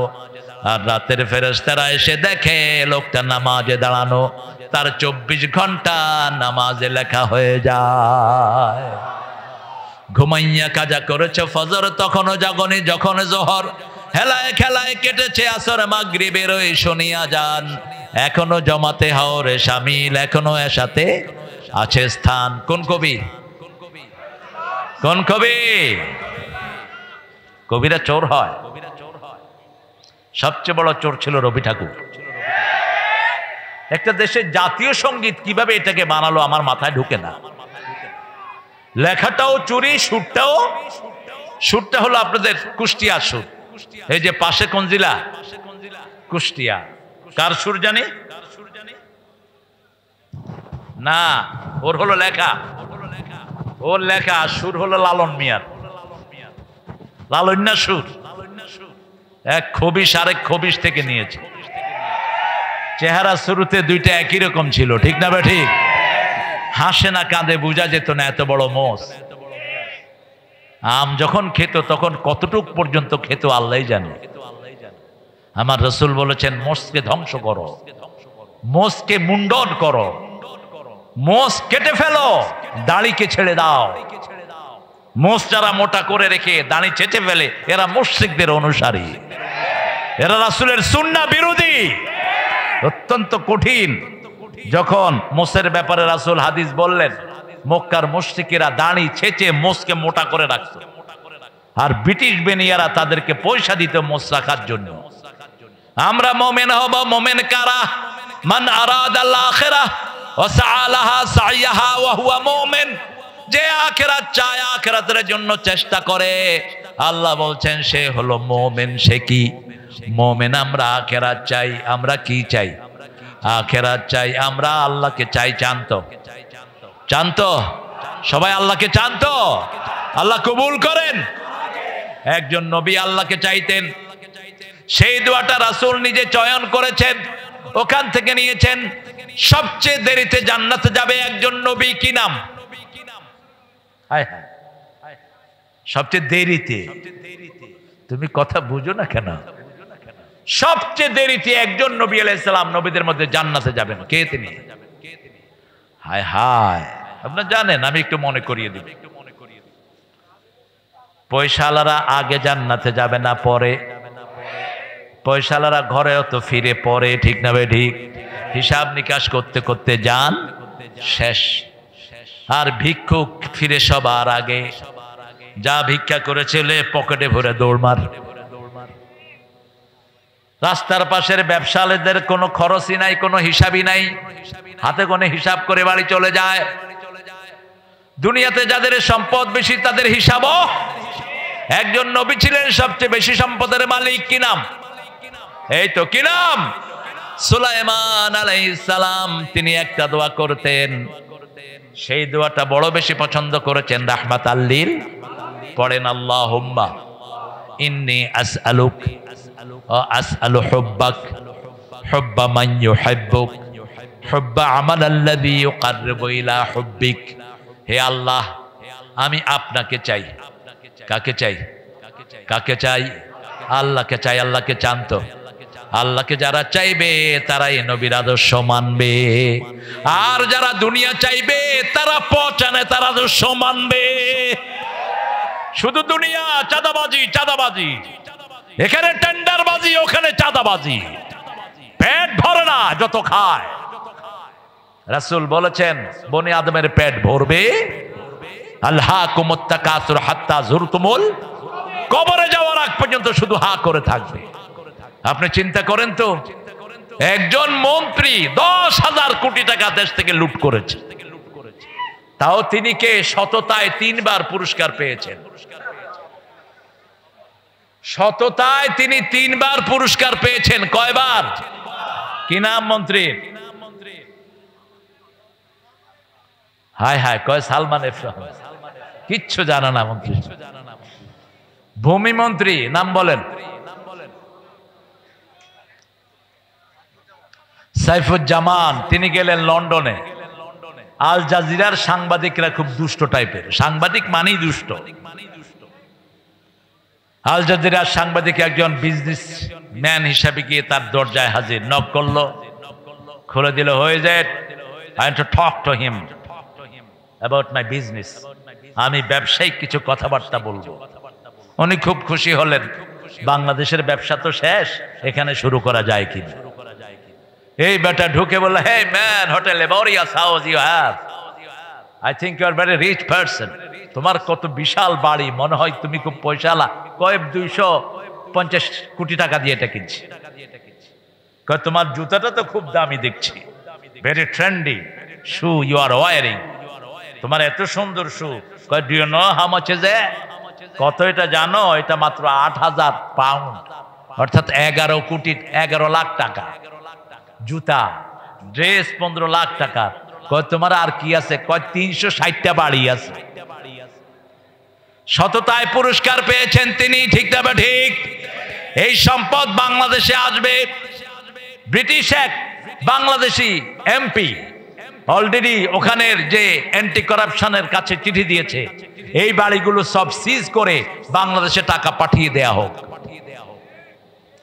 আর রাতের ফেরেশতারা এসে দেখে লোকটা নামাজে দাঁড়ানো। তার 24 ঘন্টা নামাজে লেখা হয়ে যায়। ঘুমাইয়া কাজা করেছে ফজর, তখনও জাগনি, যখন জোহর হেলায় খেলায় কেটেছে আসর, মাগরিবের ওই শুনিয়া যান, এখনো জমাতে হাওরে শামিল, এখনো এর সাথে আছে স্থান। কোন কবি? কোন কবি? কবিরা চোর হয়। সবচেয়ে বড় চোর ছিল রবি ঠাকুর। একটা দেশের জাতীয় সঙ্গীত কিভাবে এটাকে বানালো আমার মাথায় ঢুকে না। লেখাটাও চুরি, সুরটা হলো আপনাদের কুষ্টিয়া সুর। এই যে পাশে কোন জেলা? কুষ্টিয়া। কার সুর জানি না, ওর হলো লেখা, ওর লেখা। সুর হলো লালন মিয়ার, লালন্যা সুর। এক খবিশ আরেক খবিশ থেকে নিয়েছে। চেহারা শুরুতে দুইটা একই রকম ছিল, ঠিক না বে ঠিক? হাসে না কাঁদে বোঝা যেত না, এত বড় মোষ। আম যখন খেত তখন কতটুক পর্যন্ত খেত আল্লাহই জানে। আমার রাসূল বলেছেন, মোষকে ধ্বংস করো, মোষকে মুন্ডন করো, মোষ কেটে ফেলো, দাড়িকে ছেড়ে দাও। মোষ যারা মোটা করে রেখে দাড়ি চেঁচে ফেলে, এরা মুশরিকদের অনুসারী, এরা রাসূলের সুন্নাহ বিরোধী। অত্যন্ত কঠিন। যখন মোষের ব্যাপারে রাসূল হাদিস বললেন, মক্কার মুশরিকেরা দাড়ি ছেঁচে মোষকে মোটা করে রাখত, আর ব্রিটিশ বেনিয়ারা তাদেরকে পয়সা দিত মোষ রাখার জন্য। আমরা মুমিন হব, মুমিন কারা? মান আরাদাল আখিরাহ ওয়া সাআলাহা সাইয়াহা ওয়া হুয়া মুমিন। যে আখিরাত চায়, আখিরাতের জন্য চেষ্টা করে, আল্লাহ বলছেন সে হলো মুমিন। সে কি মুমিন? আমরা আখিরাত চাই। আমরা কি চাই? আখিরাত চাই। আমরা আল্লাহকে চাই। চান্ত সবাই আল্লাহকে চান্ত? আল্লাহ কবুল করেন। একজন নবী আল্লাহকে চাইতেন, সেই দোয়াটা রাসূল নিজে চয়ন করেছেন, ওখান থেকে নিয়েছেন। সবচেয়ে দেরিতে জান্নাতে যাবে একজন নবী, কি নাম? সবচেয়ে দেরিতে। তুমি কথা বুঝো না কেন? সবচেয়ে দেরিতে একজন নবী আলাইহিস সালাম নবীদের মধ্যে জান্নাতে যাবেন। কে তিনি? হায় হায়, আপনারা জানেন, আমি একটু মনে করিয়ে দিব। পয়সাওয়ালারা আগে জান্নাতে যাবে না, পরে। পয়সাওয়ালারা ঘরেও তো ফিরে পরে, ঠিক না ভাই ঠিক? হিসাব নিকাশ করতে করতে যান শেষ। আর ভিক্ষুক ফিরে সবার আগে। যা ভিক্ষা করেছিল পকেটে ভরে দৌড়মার। রাস্তার পাশের ব্যবসায়ীদের কোনো খরচই নাই, কোনো হিসাবই নাই, হাতে গোনে হিসাব করে বাড়ি চলে যায়। দুনিয়াতে যাদের সম্পদ বেশি তাদের হিসাবও। একজন নবী ছিলেন সবচেয়ে বেশি সম্পদের মালিক, কি নাম? এই তো, কি নাম? সুলাইমান আলাইহিস সালাম। তিনি একটা দোয়া করতেন, সেই দোয়াটা বড় বেশি পছন্দ করেছেন। রাহমাতাল লিল পড়েন, আল্লাহুম্মা ইন্নী আসআলুক ওয়া আসআলু হুব্বাক হুব্বা মান ইউহিব্বুক হুব্বা আমালাল্লাযী ইউকাররিবু ইলা হুব্বিক। হে আল্লাহ, আমি আপনাকে চাই। কাকে চাই? কাকে চাই? আল্লাহকে চাই। আল্লাহকে চান্ত। আল্লাহকে যারা চাইবে তারাই নবীর আদর্শ মানবে, আর যারা দুনিয়া চাইবে তারা পচানে তার আদর্শ মানবে। শুধু দুনিয়া, চাঁদাবাজি, চাঁদাবাজি, এখানে টেন্ডারবাজি, ওখানে চাঁদাবাজি, পেট ভরে না যত খায়। রাসূল বলেছেন, বনি আদমের পেট ভরবে। আল্লাহকুমুত তাকাসুর হাত্তা যুরতুমুল। কবরে যাওয়ার আগ পর্যন্ত শুধু হা করে থাকবে। আপনি চিন্তা করেন তো, একজন মন্ত্রী 10,000 কোটি টাকা দেশ থেকে লুট করেছে, তাও তিনি কে সততায় 3 বার পুরস্কার পেয়েছেন। সততায় তিনি 3 বার পুরস্কার পেয়েছেন। কয়বার? কি নাম মন্ত্রীর? হায় হায়, কয় সালমান এফ রহমান। কিচ্ছু জানা না মন্ত্রী। ভূমি মন্ত্রী নাম বলেন? সাইফুজ্জামান। তিনি গেলেন লন্ডনে। আল জাজিরার সাংবাদিকরা খুব দুষ্ট টাইপের, সাংবাদিক মানেই দুষ্ট। আল জাজিরার সাংবাদিক একজন বিজনেস ম্যান হিসাবে গিয়ে তার দরজায় হাজির, নক করলো, খুলে দিল, হয়ে যায় I want to talk to him about my business. আমি ব্যবসায়িক কিছু কথাবার্তা বলবো। উনি খুব খুশি হলেন, বাংলাদেশের ব্যবসা তো শেষ, এখানে শুরু করা যায় কি। এই বেটা ঢুকে বলল, hey man, what a laborious house you have. I think you are very rich person. তোমার কত বিশাল বাড়ি, মনে হয় তুমি খুব পয়সাওয়ালা। কয়েক 250 কোটি টাকা দিয়ে এটা কিনছি। কয় তোমার জুতাটা তো খুব দামি দেখছি, very trendy shoe you are wearing. তোমার এত সুন্দর শু। কয় do you know how much is it? কত এটা জানো? এটা মাত্র 8,000 পাউন্ড, অর্থাৎ 11 লাখ টাকা। জুতা, ড্রেস 15 লাখ টাকা। কয় তোমার আর কি আছে? কয় 360টা বাড়ি আছে। সততায় পুরস্কার পেয়েছেন তিনি, ঠিক না ঠিক? এই সম্পদ বাংলাদেশে আসবে। ব্রিটিশ এক বাংলাদেশি এমপি অলরেডি ওখানের যে অ্যান্টি কারাপশনের কাছে চিঠি দিয়েছে, এই বাড়িগুলো সব সিজ করে বাংলাদেশে টাকা পাঠিয়ে দেয়া হোক।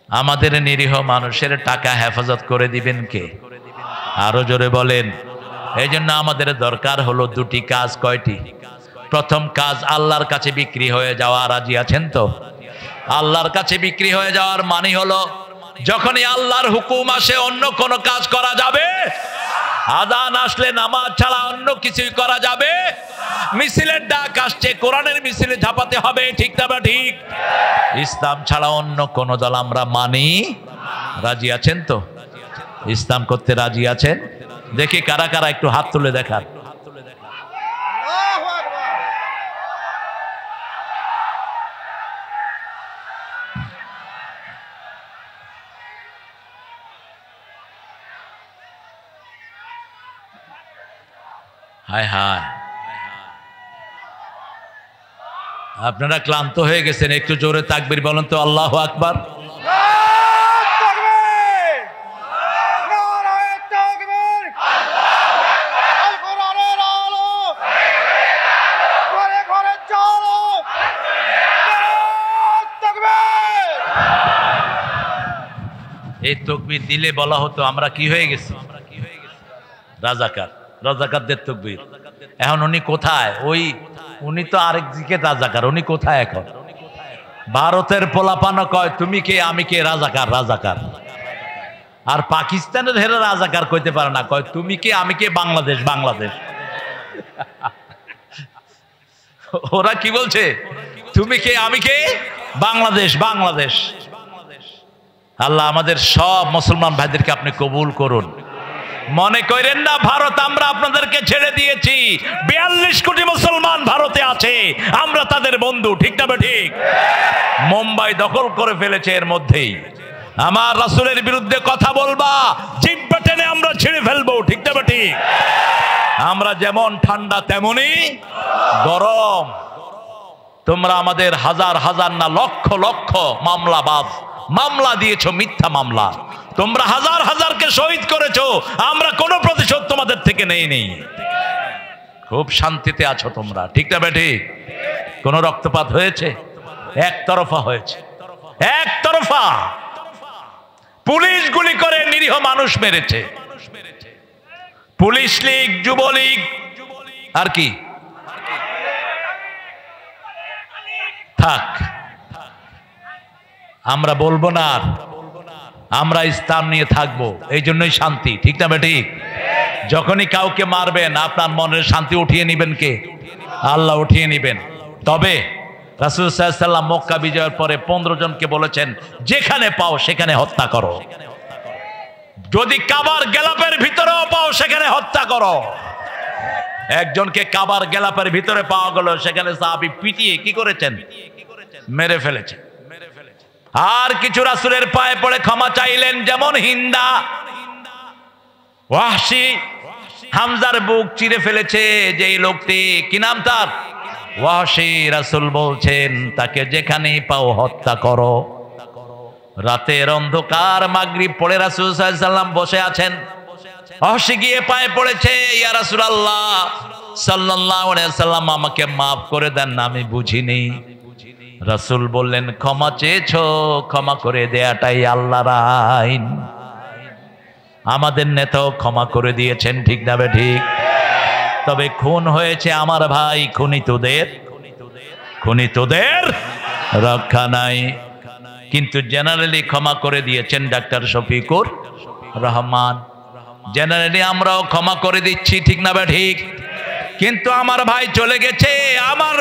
আমাদের নিরীহ মানুষের টাকা হেফাজত করে দিবেন কে? আরো জোরে বলেন। এই জন্য আমাদের দরকার হলো 2টি কাজ। কয়টি? প্রথম কাজ, আল্লাহর কাছে বিক্রি হয়ে যাওয়া। রাজি আছেন তো? আল্লাহর কাছে বিক্রি হয়ে যাওয়ার মানে হলো যখনই আল্লাহর হুকুম আসে অন্য কোনো কাজ করা যাবে, আযান আসলে নামাজ ছাড়া অন্য কিছুই করা যাবে, মিছিলের ডাক আসছে কোরআনের মিছিলে ঝাঁপাতে হবে, ঠিক না ঠিক? ইসলাম ছাড়া অন্য কোন দল আমরা মানি। রাজি আছেন তো? ইসলাম করতে রাজি আছেন? দেখি কারা কারা, একটু হাত তুলে দেখান। হায় হায়, আপনারা ক্লান্ত হয়ে গেছেন, একটু জোরে তাকবীর বলেন তো। আল্লাহু আকবার। এই তাকবীর দিলে বলা হতো আমরা কি হয়ে গেছি? রাজাকার। রাজাকারদের তাকবীর। এখন উনি কোথায়? উনি তো আরেক দিকে রাজাকার। উনি কোথায় এখন? ভারতের পোলাপানো কয় তুমি কে আমি কে, রাজাকার রাজাকার। আর পাকিস্তানের হেরা রাজাকার কইতে পারে না, কয় তুমি কে আমি কে, বাংলাদেশ বাংলাদেশ। ওরা কি বলছে? তুমি কে আমি কে, বাংলাদেশ বাংলাদেশ। আল্লাহ আমাদের সব মুসলমান ভাইদেরকে আপনি কবুল করুন। মনে করেন না ভারত আমরা আপনাদেরকে ছেড়ে দিয়েছি। 42 কোটি মুসলমান ভারতে আছে, আমরা তাদের বন্ধু, ঠিক না ঠিক? মুম্বাই দখল করে ফেলেছে এর মধ্যেই। আমার রাসূলের বিরুদ্ধে কথা বলবা, জিহ্বা টেনে আমরা ছিঁড়ে ফেলবো, ঠিক না ঠিক? আমরা যেমন ঠান্ডা তেমনি গরম। তোমরা আমাদের হাজার হাজার না লক্ষ লক্ষ মামলা দিয়েছো, মিথ্যা মামলা। তোমরা হাজার হাজারকে শহীদ করেছো, আমরা কোনো প্রতিশোধ তোমাদের থেকে নেই। খুব শান্তিতে আছো তোমরা, ঠিক না ঠিক? কোন রক্তপাত হয়েছে? একতরফা হয়েছে, একতরফা। পুলিশ গুলি করে নিরীহ মানুষ মেরেছে। পুলিশ লীগ, যুবলীগ, আর কি থাক, আমরা বলবো না। আর আমরা ইসলাম নিয়ে থাকবো, এই জন্যই শান্তি, ঠিক না ঠিক? যখনই কাউকে মারবেন আপনার মনের শান্তি উঠিয়ে নিবেন কে? আল্লাহ উঠিয়ে নিবেন। তবে রাসূল সাল্লাল্লাহু আলাইহি ওয়াসাল্লাম মক্কা বিজয়ের পরে 15 জনকে বলেছেন, যেখানে পাও সেখানে হত্যা করো, যদি কাবার গেলাপের ভিতরেও পাও সেখানে হত্যা করো। একজনকে কাবার গেলাপের ভিতরে পাওয়া গেল, সেখানে সাহাবী পিটিয়ে কি করেছেন? মেরে ফেলেছেন। আর কিছু রাসূলের পায়ে পড়ে ক্ষমা চাইলেন, যেমন হিন্দা। ওয়াহশী হামজার বুক চিরে ফেলেছে যেই লোকটি, কি নাম তার? ওয়াহশী। রাসূল বলছেন তাকে যেখানেই পাও হত্যা করো। রাতের অন্ধকার, মাগরিব পড়ে রাসূল সাল্লাল্লাহু আলাইহি ওয়াসাল্লাম বসে আছেন। ওয়াহশী গিয়ে পায়ে পড়েছে, ইয়া রাসূলুল্লাহ সাল্লাল্লাহু আলাইহি ওয়াসাল্লাম, আমাকে মাফ করে দেন, আমি বুঝিনি। রাসূল বললেন, ক্ষমা চেয়েছো, ক্ষমা করে দেয়াটাই আল্লাহর আইন। আমাদের নেতাও ক্ষমা করে দিয়েছেন, ঠিক না ঠিক? তবে খুন হয়েছে আমার ভাই, খুনিতদের রক্ষা নাই। কিন্তু জেনারেলি ক্ষমা করে দিয়েছেন ডাক্তার শফিকুর রহমান। জেনারেলি আমরাও ক্ষমা করে দিচ্ছি, ঠিক না ঠিক? কিন্তু আমার ভাই চলে গেছে, আমার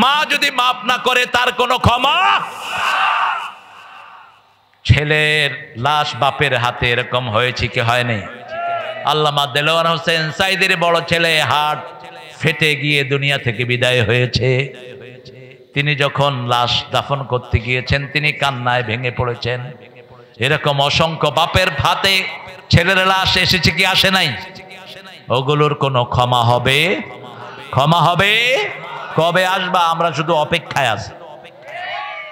মা যদি মাফ না করে তার কোনো ক্ষমা। ছেলের লাশ বাপের হাতে এরকম হয়েছে কি হয়নি? আল্লামা দেলোয়ার হোসেন সাইদের বড় ছেলে হার্ট ফেটে গিয়ে দুনিয়া থেকে বিদায় হয়েছে। তিনি যখন লাশ দাফন করতে গিয়েছেন, তিনি কান্নায় ভেঙে পড়েছেন। এরকম অসংখ্য বাপের হাতে ছেলের লাশ এসেছে কি আসে নাই? ওগুলোর কোনো ক্ষমা হবে? ক্ষমা হবে? কবে আসবা? আমরা শুধু অপেক্ষায় আছি।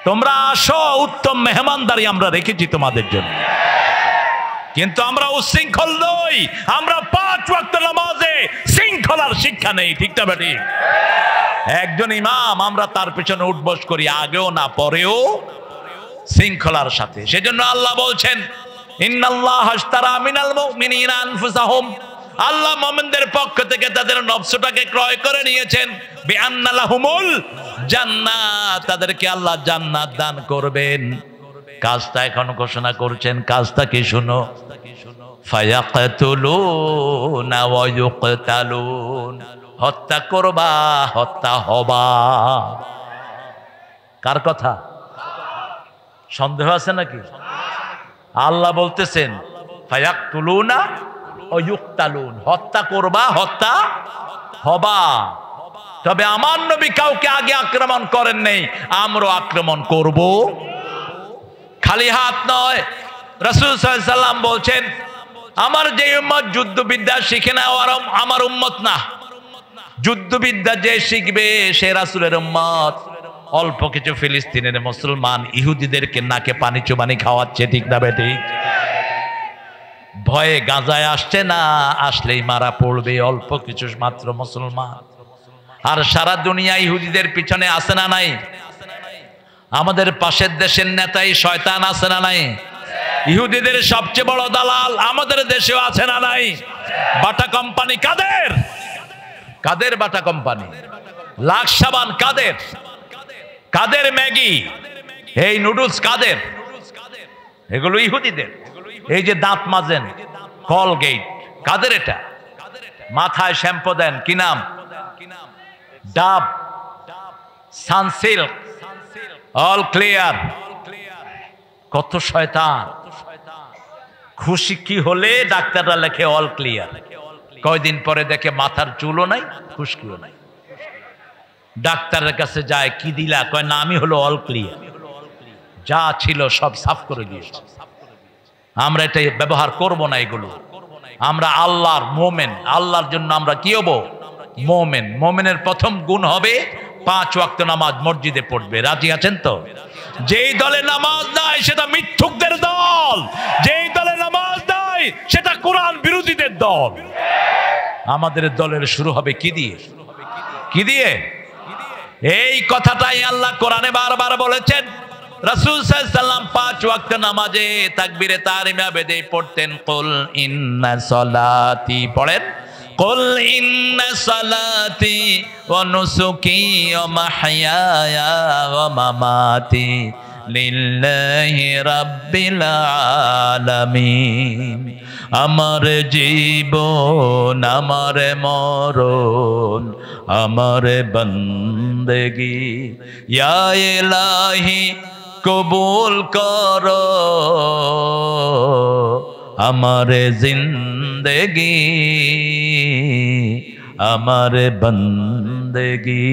তোমরা আসো, উত্তম মেহমানদারি আমরা রেখেছি তোমাদের জন্য। কিন্তু আমরা উশৃঙ্খল নই, আমরা 5 ওয়াক্ত নামাজে শৃঙ্খলার শিক্ষা নেই, ঠিক না ঠিক? একজন ইমাম, আমরা তার পিছনে উঠবস করি, আগেও না পরেও শৃঙ্খলার সাথে। সেজন্য আল্লাহ বলছেন, ইন্নাল্লাহ আশতারা মিনাল মুমিনিনা আনফুসাহুম, আল্লাহ মুমিনদের পক্ষ থেকে তাদের নফসটাকে ক্রয় করে নিয়েছেন। বিআন্না লাহুমুল জান্নাত, তাদেরকে আল্লাহ জান্নাত দান করবেন। কাজটা এখন ঘোষণা করছেন, কাজটা কি শুনো? ফায়াকতুলুনা ওয়া ইউকতালুন, হত্যা করবা, হত্যা হবা। কার কথা? সন্দেহ আছে নাকি? আল্লাহ বলতেছেন ফায়াকতুলুনা ওয়া ইউকতালুন, হত্যা করবা, হত্যা হবা। তবে আমার নবী কাউকে আগে আক্রমণ করেন নাই, আমরা আক্রমণ করব। খালি হাত নয়, রাসূল সাল্লাল্লাহু আলাইহি ওয়াসাল্লাম বলছেন, আমার যে উম্মত যুদ্ধবিদ্যা শিখে না আমার উম্মত না। যুদ্ধবিদ্যা যে শিখবে সে রাসূলের উম্মত। অল্প কিছু ফিলিস্তিনের মুসলমান ইহুদিদেরকে নাকে পানি চুবানি খাওয়াচ্ছে, ঠিক না বেঠিক? ভয়ে গাজায় আসছে না, আসলেই মারা পড়বে অল্প কিছু মাত্র মুসলমান। আর সারা দুনিয়া ইহুদিদের পিছনে আছে না নাই? আমাদের পাশের দেশের নেতাই শয়তান আছে না নাই? ইহুদিদের সবচেয়ে বড় দালাল আমাদের দেশেও আছে না নাই? বাটা কোম্পানি কাদের? কাদের বাটা কোম্পানি? লাক্স সাবান কাদের? কাদের ম্যাগি, এই নুডলস কাদের? এগুলো ইহুদিদের। এই যে দাঁত মাজেন কলগেট কাদের? এটা মাথায় শ্যাম্পু দেন, কি নাম? ডাব, সানসিল্ক, অল ক্লিয়ার। কত শয়তান! খুশি কি হলে ডাক্তাররা লেখে অল ক্লিয়ার, কয়দিন পরে দেখে মাথার চুলও নাই, খুশকিও নাই। ডাক্তারের কাছে যায়, কি দিলা? কয় না, আমি হলো অল ক্লিয়ার, যা ছিল সব সাফ করে দিয়েছে। আমরা এটা ব্যবহার করব না এগুলো। আমরা আল্লাহর মোমেন, আল্লাহর জন্য আমরা কি হব? মোমেন। মোমেনের প্রথম গুণ হবে 5 ওয়াক্ত নামাজ মসজিদে পড়বে। রাজি আছেন তো? যেই দলে নামাজ নাই সেটা মিথ্যুকদের দল, যেই দলে নামাজ নাই সেটা কোরআন বিরোধীদের দল। আমাদের দলের শুরু হবে কি দিয়ে? কি দিয়ে? এই কথাটাই আল্লাহ কোরআনে বারবার বলেছেন। রাসূল সাল্লাল্লাহু আলাইহি ওয়াসাল্লাম 5 ওয়াক্ত নামাজে তাকবীরে তাহরিমা বেদে পড়তেন, কুল ইন্না সলাতি, পড়েন, কুল ইন্না সালাতি ওয়া নুসুকি ওয়া মাহইয়ায়া ওয়া মামাতি লিল্লাহি রাব্বিল আলামিন। আমার জীবন, আমার মরণ, আমার বন্দ জিন্দেগি ইয়া ইলাহি কবুল করো আমারে জিন্দেগি আমারে বন্দেগি।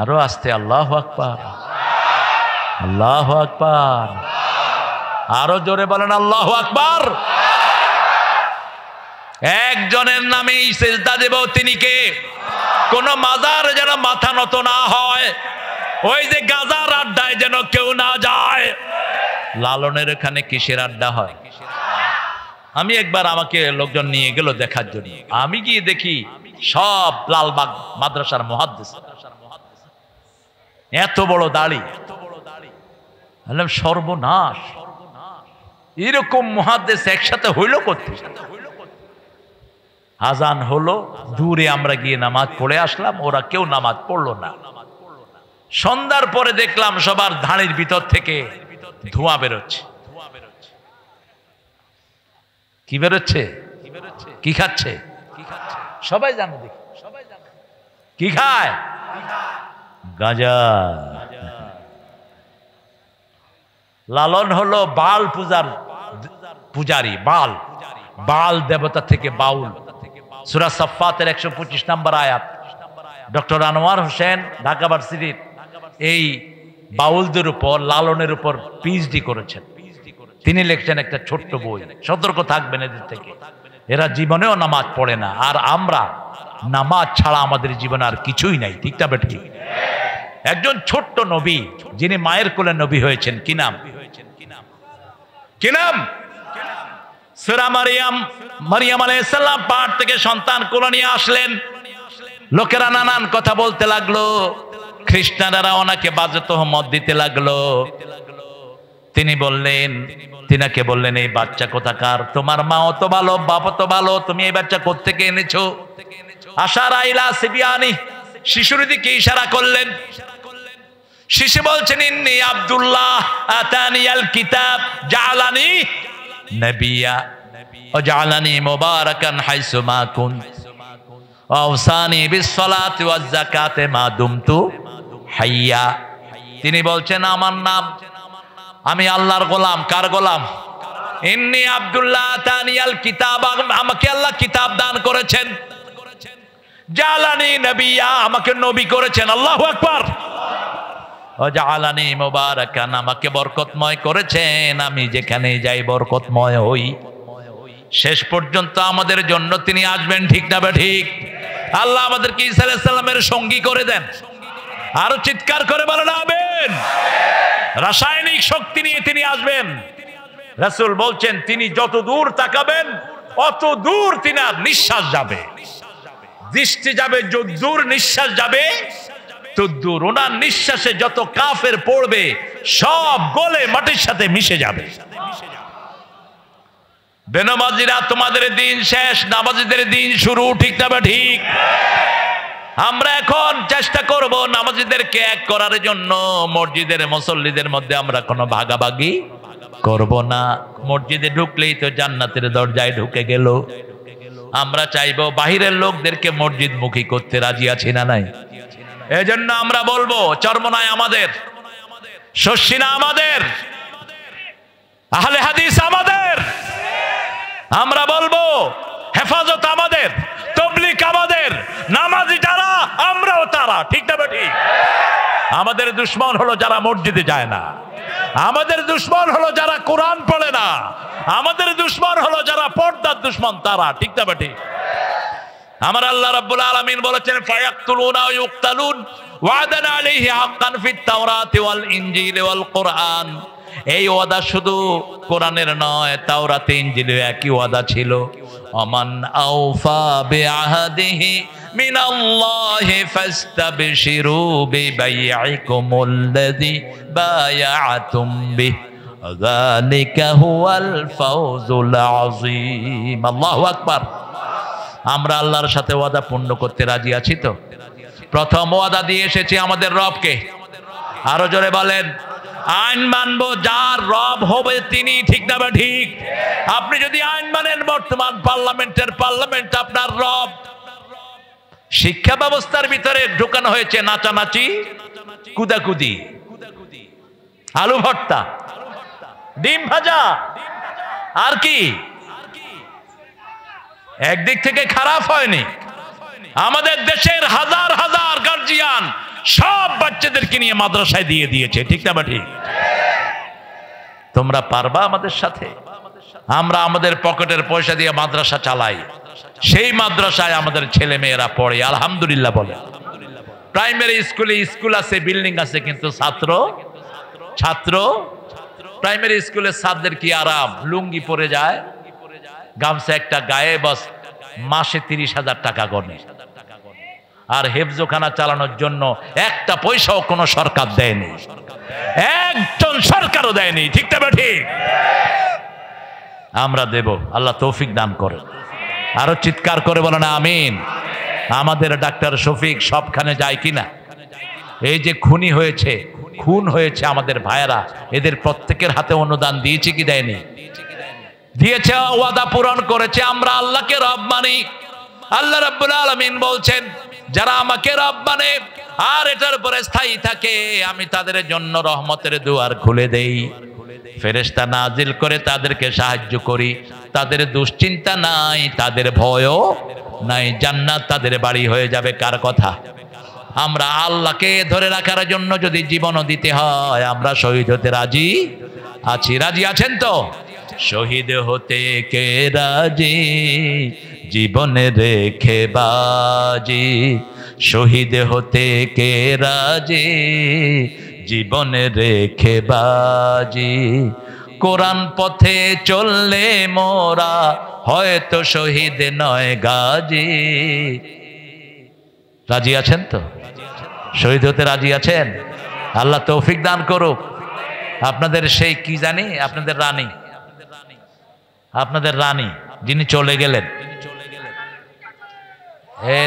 আরো আস্তে আল্লাহু আকবার, আল্লাহু আকবার, আরো জোরে বলেন আল্লাহু আকবার। একজনের নামেই সিজদা দেব, তিনি কে? কোন মাজার যেন মাথা নত না হয়, ওই যে গাজার আড্ডায় যেন কেউ না যায়। লালনের এখানে কিসের আড্ডা হয়? আমি একবার, আমাকে লোকজন নিয়ে গেল দেখার জন্য, আমি গিয়ে দেখি সব লালবাগ মাদ্রাসার মুহাদ্দিস, এত বড় দাড়ি। বললাম সর্বনাশ, এরকম মুহাদ্দিস একসাথে হইল করতে। আজান হলো, দূরে আমরা গিয়ে নামাজ পড়ে আসলাম, ওরা কেউ নামাজ পড়লো না। সন্ধ্যার পরে দেখলাম সবার ধাড়ির ভিতর থেকে ধোঁয়া বেরোচ্ছে। কি বেরোচ্ছে? কি খাচ্ছে? সবাই জানো, দেখি কি খায়? গাঁজা। লালন হলো বাল পূজার পূজারী, বাল, বাল দেবতা থেকে বাউল। সূরা সাফফাতের 125 নম্বর আয়াত। ডক্টর আনোয়ার হোসেন ঢাকা ভার্সিটির এই বাউলদের উপর, লালনের উপর পিএইচডি করেছেন। তিনি লিখছেন একটা ছোট্ট বই, সতর্ক থাকবেন এদের থেকে, এরা জীবনেও নামাজ পড়ে না। আর আমরা নামাজ ছাড়া আমাদের জীবনে আর কিছুই নাই, ঠিক না বেঠি? একজন ছোট্ট নবী, যিনি মায়ের কোলে নবী হয়েছেন, কি নাম? কি নাম? সূরা মারিয়াম। মারিয়াম আলাইহিস সালাম পাঠ থেকে সন্তান কোলে নিয়ে আসলেন। লোকেরা নানান কথা বলতে লাগলো, খ্রিস্টানেরা ওনাকে বাজে তহমত দিতে লাগলো। তিনি বললেন, তিনাকে বললেন, এই বাচ্চা কোথাকার? তোমার মা অত ভালো, বাপ অত ভালো, তুমি এই বাচ্চা কোত্থেকে এনেছো? আশারা ইলা সিবিয়ানি, শিশুর দিকে ইশারা করলেন। শিশু বলছেন, ইন্নী আব্দুল্লাহ আতানিয়াল কিতাব জাআলানি নবিয়্যা ওয়া জাআলানি মুবারাকান হাইসু মা কুনত ওয়া আওসানি বিস-সালাতি ওয়াজ-যাকাতি মা দুমতু হাইয়্যা। তিনি বলছেন, আমার নাম, আমি আল্লাহর গোলাম। কার গোলাম? ইন্নী আব্দুল্লাহ আতানিয়াল কিতাব, আমাকে আল্লাহ কিতাব দান করেছেন। জাআলানি নবিয়্যা, আমাকে নবী করেছেন। আল্লাহু আকবার। ওয়াজআলানি মুবারাকান, আমাকে বরকতময় করেছেন, আমি যেখানে যাই বরকতময় হই। শেষ পর্যন্ত আমাদের জন্য তিনি আসবেন, ঠিক না বে ঠিক? আল্লাহ আমাদেরকে ঈসা আলাইহিস সালামের সঙ্গী করে দেন। আরো চিৎকার করে বলেন আমিন। রাসায়নিক শক্তি নিয়ে তিনি আসবেন। রাসূল বলছেন, তিনি যত দূর তাকাবেন অত দূর তিনার নিঃশ্বাস যাবে, দৃষ্টি যাবে, যত দূর নিঃশ্বাস যাবে তদ্দূর ওনার নিঃশ্বাসে যত কাফের পড়বে সব গলে মাটির সাথে মিশে যাবে। বেনামাজিরা, তোমাদের দিন শেষ, নামাজিদের দিন শুরু, ঠিক না বা ঠিক? আমরা এখন চেষ্টা করব নামাজিদেরকে এক করার জন্য। মসজিদের মুসল্লিদের মধ্যে আমরা কোনো ভাগাভাগি করব না। মসজিদে ঢুকলেই তো জান্নাতের দরজায় ঢুকে গেল। আমরা চাইবো বাহিরের লোকদেরকে মসজিদ মুখী করতে, রাজি আছি না নাই? এজন্য আমরা বলবো, চরমনাই আমাদের, শস্যিনা আমাদের, আহলে হাদিস আমাদের। আমরা বলবো হেফাজত আমাদের, তাবলীগ আমাদের, নামাজি যারা আমরাও তারা, ঠিক না ঠিক? আমাদের দুশমন হলো যারা মসজিদে যায় না, আমাদের দুশমন হলো যারা কোরআন পড়ে না, আমাদের দুশমন হলো যারা পর্দার দুশমন, তারা, ঠিক না ঠিক? আমার আল্লাহ রাব্বুল আলামিন বলেছেন, ফায়াকতুলুনা ওয়া ইউকতালুন ওয়াদান আলাইহি হাক্কান ফিত তাওরাতি ওয়াল ইনজিল ওয়াল কোরআন। এই ওয়াদা শুধু কোরআনের নয়, তাওরাতে ইনজিলে একই ওয়াদা ছিল। ওমান আওফা বিআহদিহি মিনাল্লাহি ফাস্তাবশিরু বিবাইইকুমুল্লাযী বায়াআতুম বিহি যালিকা হুয়াল ফাওজুল আযীম। আল্লাহু আকবার। আমরা আল্লাহর সাথে ওয়াদা পূর্ণ করতে রাজি আছি তো? প্রথম ওয়াদা দিয়ে এসেছি আমাদের রবকে। আরো জোরে বলেন, আইন মানবো, যার রব হবে তিনি, ঠিক না বা ঠিক? আপনি যদি আইন মানেন, বর্তমান পার্লামেন্ট আপনার রব, শিক্ষা ব্যবস্থার ভিতরে ঢোকানো হয়েছে নাচানাচি, কুদাকুদি, আলু ভর্তা, ডিম ভাজা, আর কি? একদিক থেকে খারাপ হয়নি। আমাদের দেশের হাজার হাজার গার্জিয়ান সব বাচ্চাদেরকে নিয়ে মাদ্রাসায় দিয়ে দিয়েছে, ঠিক না ঠিক? তোমরা পারবা আমাদের সাথে? আমরা আমাদের পকেটের পয়সা দিয়ে মাদ্রাসা চালাই, সেই মাদ্রাসায় আমাদের ছেলে মেয়েরা পড়ে, আলহামদুলিল্লাহ বলে। প্রাইমারি স্কুলে স্কুল আছে, বিল্ডিং আছে, কিন্তু ছাত্র প্রাইমারি স্কুলের ছাত্রদের কি আরাম, লুঙ্গি পরে যায়, গামছা একটা গায়ে, বস মাসে 30,000 টাকা গনে। আর হেফজোখানা চালানোর জন্য একটা পয়সাও কোনো সরকার দেয়নি, একজন সরকারও দেয়নি, ঠিক না ঠিক? আমরা দেব, আল্লাহ তৌফিক দান করে। আরো চিৎকার করে বলেন আমিন। আমাদের ডাক্তার শফিক সবখানে যায় কিনা? এই যে খুন হয়েছে আমাদের ভাইয়েরা, এদের প্রত্যেকের হাতে অনুদান দিয়েছে কি দেয়নি? দিয়েছে, ওয়াদা পূরণ করেছে। আমরা আল্লাহকে রব মানি। আল্লাহ রাব্বুল আলামিন বলছেন, যারা আমাকে রব মানে আর এটার উপরে স্থায়ী থাকে, আমি তাদের জন্য রহমতের দুয়ার খুলে দেই, ফেরেশতা নাজিল করে তাদেরকে সাহায্য করি। তাদের দুশ্চিন্তা নাই, তাদের ভয়ও নাই, জান্নাত তাদের বাড়ি হয়ে যাবে। কার কথা? আমরা আল্লাহকে ধরে রাখার জন্য যদি জীবনও দিতে হয়, আমরা শহীদ হতে রাজি আছি। রাজি আছেন তো? শহীদ হতে কে রাজি, জীবনে রেখে বাজি। শহীদ হতে কে রাজি, জীবনে রেখে বাজি। কোরআন পথে চললে মোরা হয়তো শহীদ নয় গাজী। রাজি আছেন তো? শহীদ হতে রাজি আছেন? আল্লাহ তৌফিক দান করুক। আপনাদের সেই কি জানি, আপনাদের রানী যিনি চলে গেলেন,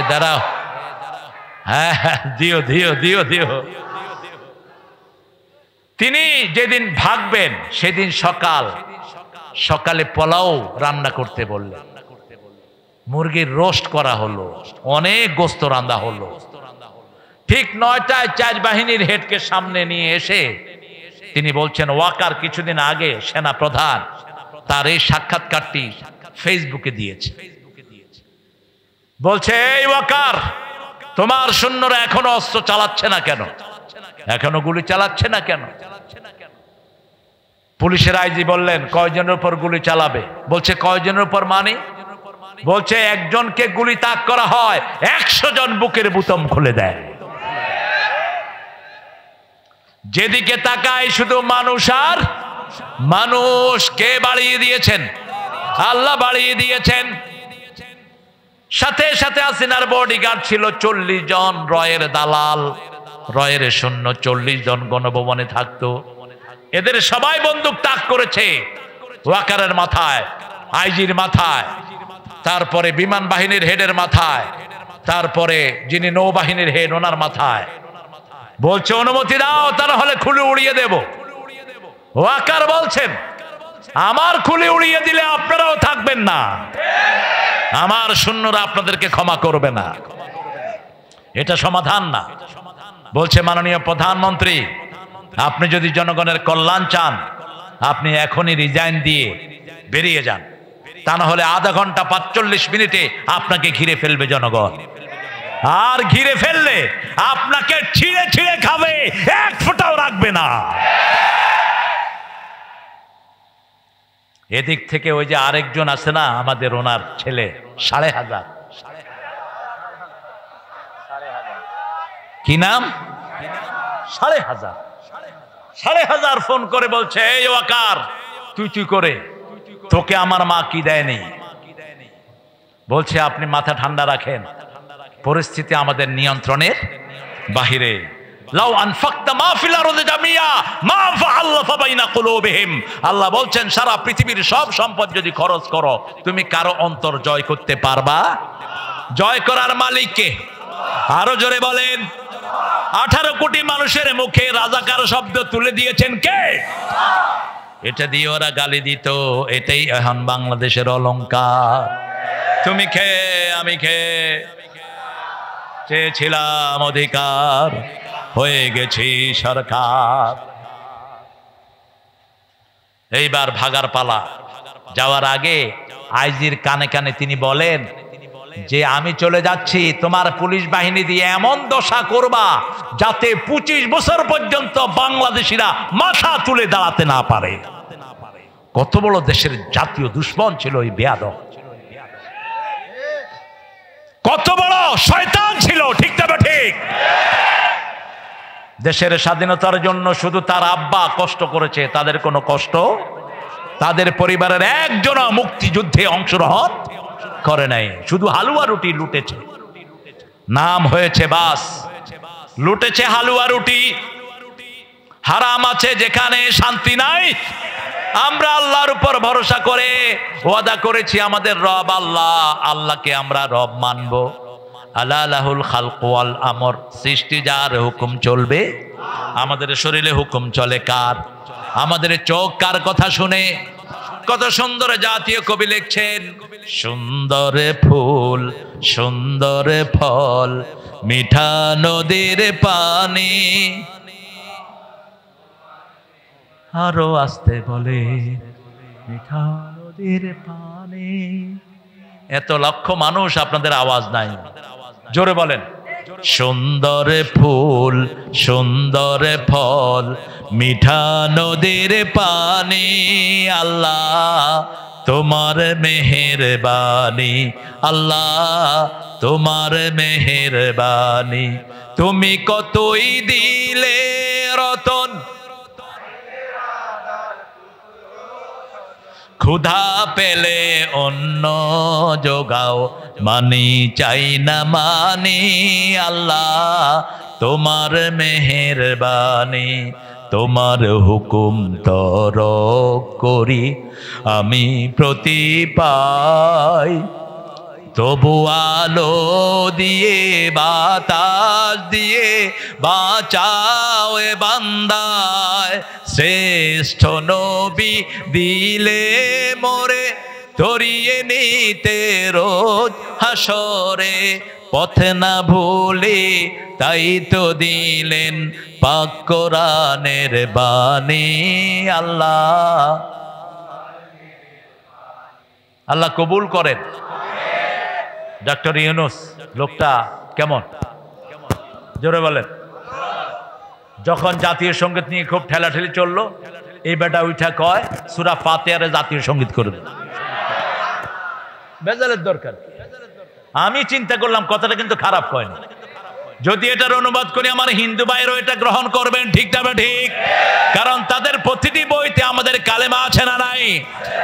দাঁড়াও, হ্যাঁ দিও দিও দিও দিও। তিনি যেদিন ভাগবেন সেদিন সকালে পোলাও রান্না করতে বললেন, মুরগির রোস্ট করা হলো, অনেক গোস্ত রান্না হলো। ঠিক 9টায় 4 বাহিনীর হেডকে সামনে নিয়ে এসে তিনি বলছেন, ওয়াকার কিছুদিন আগে সেনা প্রধান তার এই সাক্ষাৎকারটি ফেসবুকে দিয়েছে। বলছে, এই ওয়াকার, তোমার সৈন্যরা এখনো অস্ত্র চালাচ্ছে না কেন? এখনো গুলি চালাচ্ছে না কেন? পুলিশের আইজি বললেন, কয়জনের উপর গুলি চালাবে? বলছে, কয়জনের উপর মানে? বলছে, একজনকে গুলি তাক করা হয়, 100 জন বুকের বুতাম খুলে দেয়। যেদিকে তাকায় শুধু মানুষ আর মানুষ। কে বাড়িয়ে দিয়েছেন? আল্লাহ বাড়িয়ে দিয়েছেন। সাথে সাথে হাসিনার বডিগার্ড ছিল 40 জন, রয়ের দালাল, রয়ের সৈন্য 40 জন গণভবনে থাকতো। এদের সবাই বন্দুক তাক করেছে ওয়াকারের মাথায়, আইজির মাথায়, তারপরে বিমান বাহিনীর হেডের মাথায়, তারপরে যিনি নৌবাহিনীর হেড ওনার মাথায়। বলছে, অনুমতি দাও, তা না হলে খুলে উড়িয়ে দেব। ওয়াকার বলছেন, আমার খুলে উড়িয়ে দিলে আপনারাও থাকবেন না, আমার সৈন্যরা আপনাদেরকে ক্ষমা করবে না। এটা সমাধান না। বলছে, মাননীয় প্রধানমন্ত্রী, আপনি যদি জনগণের কল্যাণ চান, আপনি এখনই রিজাইন দিয়ে বেরিয়ে যান, তা না হলে আধা ঘন্টা 45 মিনিটে আপনাকে ঘিরে ফেলবে জনগণ। আর ঘিরে ফেললে আপনাকে ছিঁড়ে ছিঁড়ে খাবে, এক ফোঁটাও রাখবে না। এদিক থেকে ওই যে আরেকজন আছে না, আমাদের ওনার ছেলে, 5,500, কি নাম? 5,500 ফোন করে বলছে, এই ওয়াকার, তুই করে তোকে আমার মা কি দেয়নি? বলছে, আপনি মাথা ঠান্ডা রাখেন, পরিস্থিতি আমাদের নিয়ন্ত্রণের বাহিরে। আল্লাহ বলছেন, সারা পৃথিবীর সব সম্পদ যদি খরচ করো, তুমি কারো অন্তর জয় করতে পারবা? জয় করার মালিক কে? আরো জোরে বলেন। 18 কোটি মানুষের মুখে রাজাকার শব্দ তুলে দিয়েছেন কে? এটা দিয়ে ওরা গালি দিত, এটাই এখন বাংলাদেশের অলংকার। তুমি খেয়ে আমি খেয়ে, চেয়েছিলাম অধিকার, হয়ে গেছি সরকার। এইবার ভাগার পালা। যাওয়ার আগে আইজির কানে কানে তিনি বলেন যে আমি চলে যাচ্ছি, তোমার পুলিশ বাহিনী দিয়ে এমন দশা করবা যাতে 25 বছর পর্যন্ত বাংলাদেশিরা মাথা তুলে দাঁড়াতে না পারে। কত বড় দেশের জাতীয় দুশ্মন ছিল ওই বেয়াদব, কত বড় শয়তান ছিল, ঠিক তবে ঠিক। দেশের স্বাধীনতার জন্য শুধু তার আব্বা কষ্ট করেছে, তাদের কোনো কষ্ট, তাদের পরিবারের একজনও মুক্তিযুদ্ধে অংশগ্রহণ করে নাই, শুধু হালুয়া রুটি লুটেছে। নাম হয়েছে বাস, লুটেছে হালুয়া রুটি। হারাম আছে যেখানে শান্তি নাই। আমরা আল্লাহর উপর ভরসা করে ওয়াদা করেছি আমাদের রব আল্লাহ, আল্লাহকে আমরা রব মানব। আলাহুল খালক ওয়াল আমর, সৃষ্টি যার হুকুম চলবে। আমাদের শরীরে হুকুম চলে কার? আমাদের চোখ কার কথা শুনে? কত সুন্দর জাতীয় কবি লিখছেন, সুন্দর ফুল সুন্দর ফল মিঠা নদীর পানি। আরো আসতে বলে মিঠা নদীর পানি। এত লক্ষ মানুষ, আপনাদের আওয়াজ নাই, জোরে বলেন। সুন্দর ফুল সুন্দর ফল মিঠা নদীর পানি, আল্লাহ তোমার মেহেরবানি, আল্লাহ তোমার মেহেরবানি। তুমি কতই দিলে রতন, ক্ষুধা পেলে অন্ন যোগাও, মানি চাই না মানি, আল্লাহ তোমার মেহেরবানি। তোমার হুকুম তরক করি আমি প্রতি পাই, তবু আলো দিয়ে বাতাস দিয়ে বাঁচাও এ বান্দায়। শ্রেষ্ঠ নবী দিলে মোরে ধরিয়ে নিতে রোজ হাসরে, পথ না ভুলে তাই তো দিলেন পাক কোরআনের বাণী। আল্লাহ আল্লাহ কবুল করেন। ডক্টর ইউনূস লোকটা কেমন, জোরে বলেন। যখন জাতীয় সঙ্গীত নিয়ে খুব ঠেলাঠেলি চললো, এই বেটা উঠা কয় সূরা ফাতিহারে জাতীয় সঙ্গীত করে দেন। বেজালের দরকার। আমি চিন্তা করলাম কথাটা কিন্তু খারাপ কয়নি। যদি এটার অনুবাদ করি আমার হিন্দু ভাইয়েরও এটা গ্রহণ করবেন, ঠিক না ঠিক? কারণ তাদের প্রতিটি বইতে আমাদের কালেমা আছে না নাই?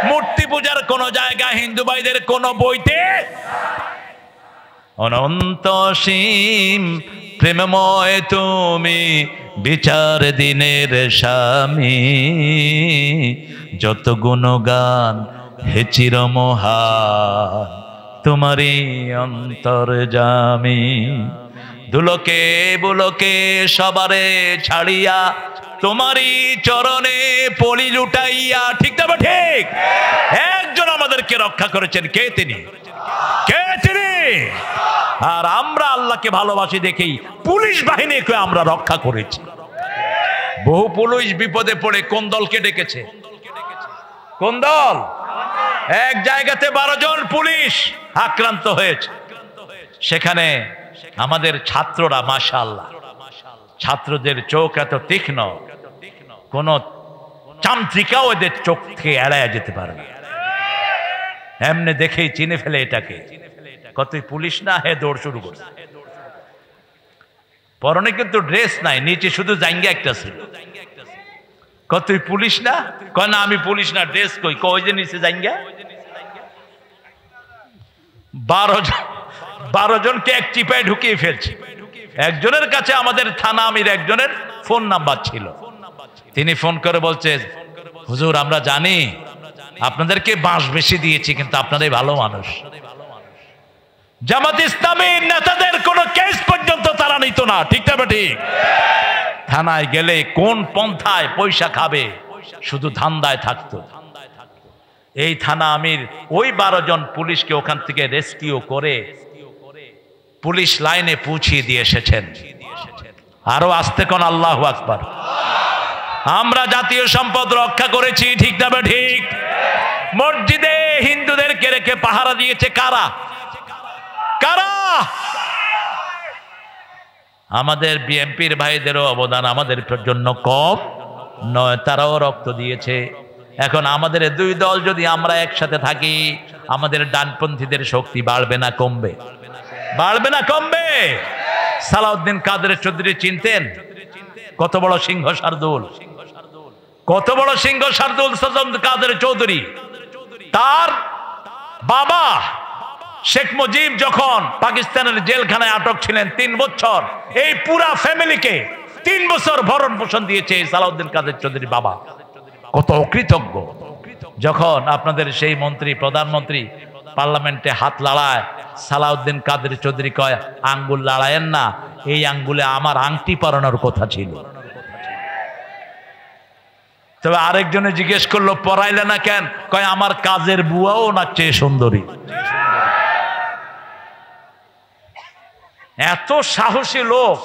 মূর্তি পূজার কোন জায়গা হিন্দু ভাইদের কোন বইতে অনন্ত সীম প্রেমময় তুমি বিচার দিনের স্বামী, যত গুণগান হে চিরমহান তোমারই অন্তর্যামী। দুলোকে বুলোকে সবারে ছাড়িয়া তোমারই চরণে পলি লুটাইয়া, ঠিক না ঠিক? একজন আমাদেরকে রক্ষা করেছেন, কে তিনি? কে তিনি? আর আমরা আল্লাহকে ভালোবাসি দেখেই পুলিশ বাহিনীকে আমরা রক্ষা করেছি। বহু পুলিশ বিপদে পড়ে কোন দলকে ডেকেছে? কোন দল? এক জায়গাতে 12 জন পুলিশ আক্রান্ত হয়েছে। সেখানে আমাদের ছাত্ররা, মাশাআল্লাহ, ছাত্রদের চোখ এত তীক্ষ্ণ, কোন চামচিকাও এদের চোখ থেকে এড়াইয়া যেতে পারে না। এমনি দেখেই চিনে ফেলে এটাকে। কতই পুলিশ না, হে দৌড় শুরু করছে। পরনে কিন্তু ড্রেস নাই, নিচে শুধু জাঙ্গিয়া একটা ছিল। কতই পুলিশ না, কয় না আমি পুলিশ না, ড্রেস কই? কই যে নিচে জাঙ্গিয়া। 12 জনকে এক চিপায় ঢুকিয়ে ফেলছে। একজনের কাছে আমাদের থানা আমির একজনের ফোন নাম্বার ছিল। তিনি ফোন করে বলছে, হুজুর আমরা জানি আপনাদেরকে বাঁশ বেশি দিয়েছি, কিন্তু আপনারাই ভালো মানুষ। জামাত ইসলামীর নেতাদের কোন কেস পর্যন্ত তারা নিত না, ঠিক না ঠিক? থানায় গেলে কোন পন্থায় পয়সা খাবে শুধু ধান্দায় থাকতো। এই থানা আমির ওই 12 জন পুলিশকে ওখান থেকে রেস্কিউ করে পুলিশ লাইনে পৌঁছিয়ে দিয়ে এসেছেন। আরো আস্তে কোন আল্লাহু আকবার। আমরা জাতীয় সম্পদ রক্ষা করেছি, ঠিক না ঠিক? মসজিদে হিন্দুদেরকে রেখে পাহারা দিয়েছে কারা? কারা? আমাদের বিএনপির ভাইদেরও অবদান আমাদের জন্য কম নয়, তারাও রক্ত দিয়েছে। এখন আমাদের দুই দল যদি আমরা একসাথে থাকি, আমাদের ডানপন্থীদের শক্তি বাড়বে না কমবে? বাড়বে না কমবে? সালাউদ্দিন কাদের চৌধুরী চিনতেন? কত বড় সিংহ শার্দুল, কত বড় সিংহ শার্দুল সালাউদ্দিন কাদের চৌধুরী। তার বাবা শেখ মুজিব যখন পাকিস্তানের জেলখানায় আটক ছিলেন 3 বছর, এই পুরা ফ্যামিলিকে 3 বছর ভরণ পোষণ দিয়েছে সালাউদ্দিন কাদের চৌধুরী বাবা। কত অকৃতজ্ঞ। যখন আপনাদের সেই মন্ত্রী প্রধানমন্ত্রী পার্লামেন্টে হাত লড়ায়, সালাউদ্দিন কাদের চৌধুরী কয় আঙ্গুল লড়ায়েন না, এই আঙ্গুলে আমার আংটি পরানোর কথা ছিল। তবে আরেকজনে জিজ্ঞেস করলো পরাইলে না কেন? কয় আমার কাজের বুয়াও না চেয়ে সুন্দরী। এত সাহসী লোক।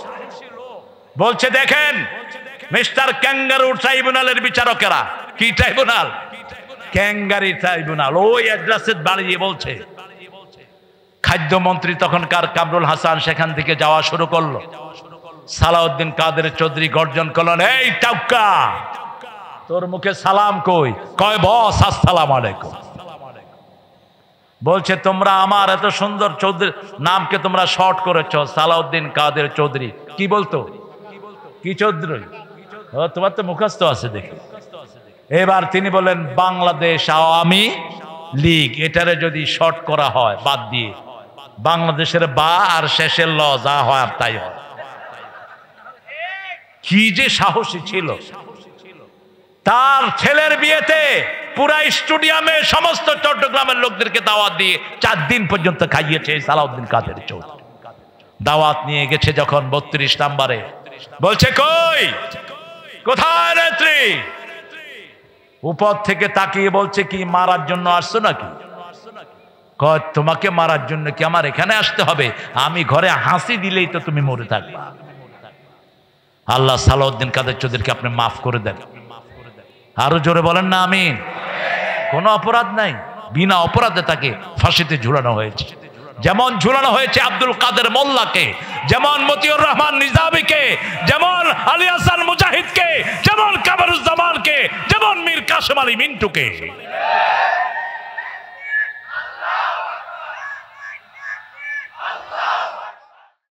বলছে দেখেন মিস্টার ক্যাঙ্গারু ট্রাইব্যুনালের বিচারকেরা, কি ট্রাইব্যুনাল? ক্যাঙ্গারি ট্রাইব্যুনাল। ওই অ্যাড্রেসে দাঁড়িয়ে বলছে। খাদ্যমন্ত্রী তখনকার কামরুল হাসান সেখান থেকে যাওয়া শুরু করলো। সালাউদ্দিন কাদের চৌধুরী গর্জন করলেন, এই টাউকা, তোর মুখে সালাম কই? কয় বস আসসালামু আলাইকুম। বলছে তোমরা আমার এত সুন্দর চৌধুরী নামকে তোমরা শর্ট করেছো সালাউদ্দিন কাদের চৌধুরী। কি বলতো? কি চৌধুরী? ও তোমার তো মুখস্থ আছে দেখি। এবার তিনি বলেন বাংলাদেশ আওয়ামী লীগ, এটারে যদি শর্ট করা হয় বাদ দিয়ে, বাংলাদেশের বা আর শেষের ল যা হয় আর তাই হয়। কি যে সাহসী ছিল। তার ছেলের বিয়েতে পুরা স্টেডিয়ামে সমস্ত চট্টগ্রামের লোকদেরকে দাওয়াত দিয়ে 4 দিন পর্যন্ত খাইয়েছে সালাউদ্দিন কাদের চৌধুরী। দাওয়াত নিয়ে গেছে যখন 32 নম্বরে, বলছে কই কোথায় নেত্রী? উপর থেকে তাকিয়ে বলছে কি মারার জন্য আসছো নাকি? কয় তোমাকে মারার জন্য কি আমার এখানে আসতে হবে? আমি ঘরে হাসি দিলেই তো তুমি মরে থাকবা। আল্লাহ সালাউদ্দিন কাদের চৌধুরীকে আপনি মাফ করে দেন। আরো জোরে বলেন না আমিন। কোনো অপরাধ নাই, বিনা অপরাধে তাকে ফাঁসিতে ঝুলানো হয়েছে। যেমন ঝুলানো হয়েছে আব্দুল কাদের মোল্লাকে, যেমন মতিউর রহমান নিজামীকে, যেমন আলী হাসান মুজাহিদকে, যেমন কামরুজ্জামানকে, যেমন মীর কাসেম আলী মিন্টুকে।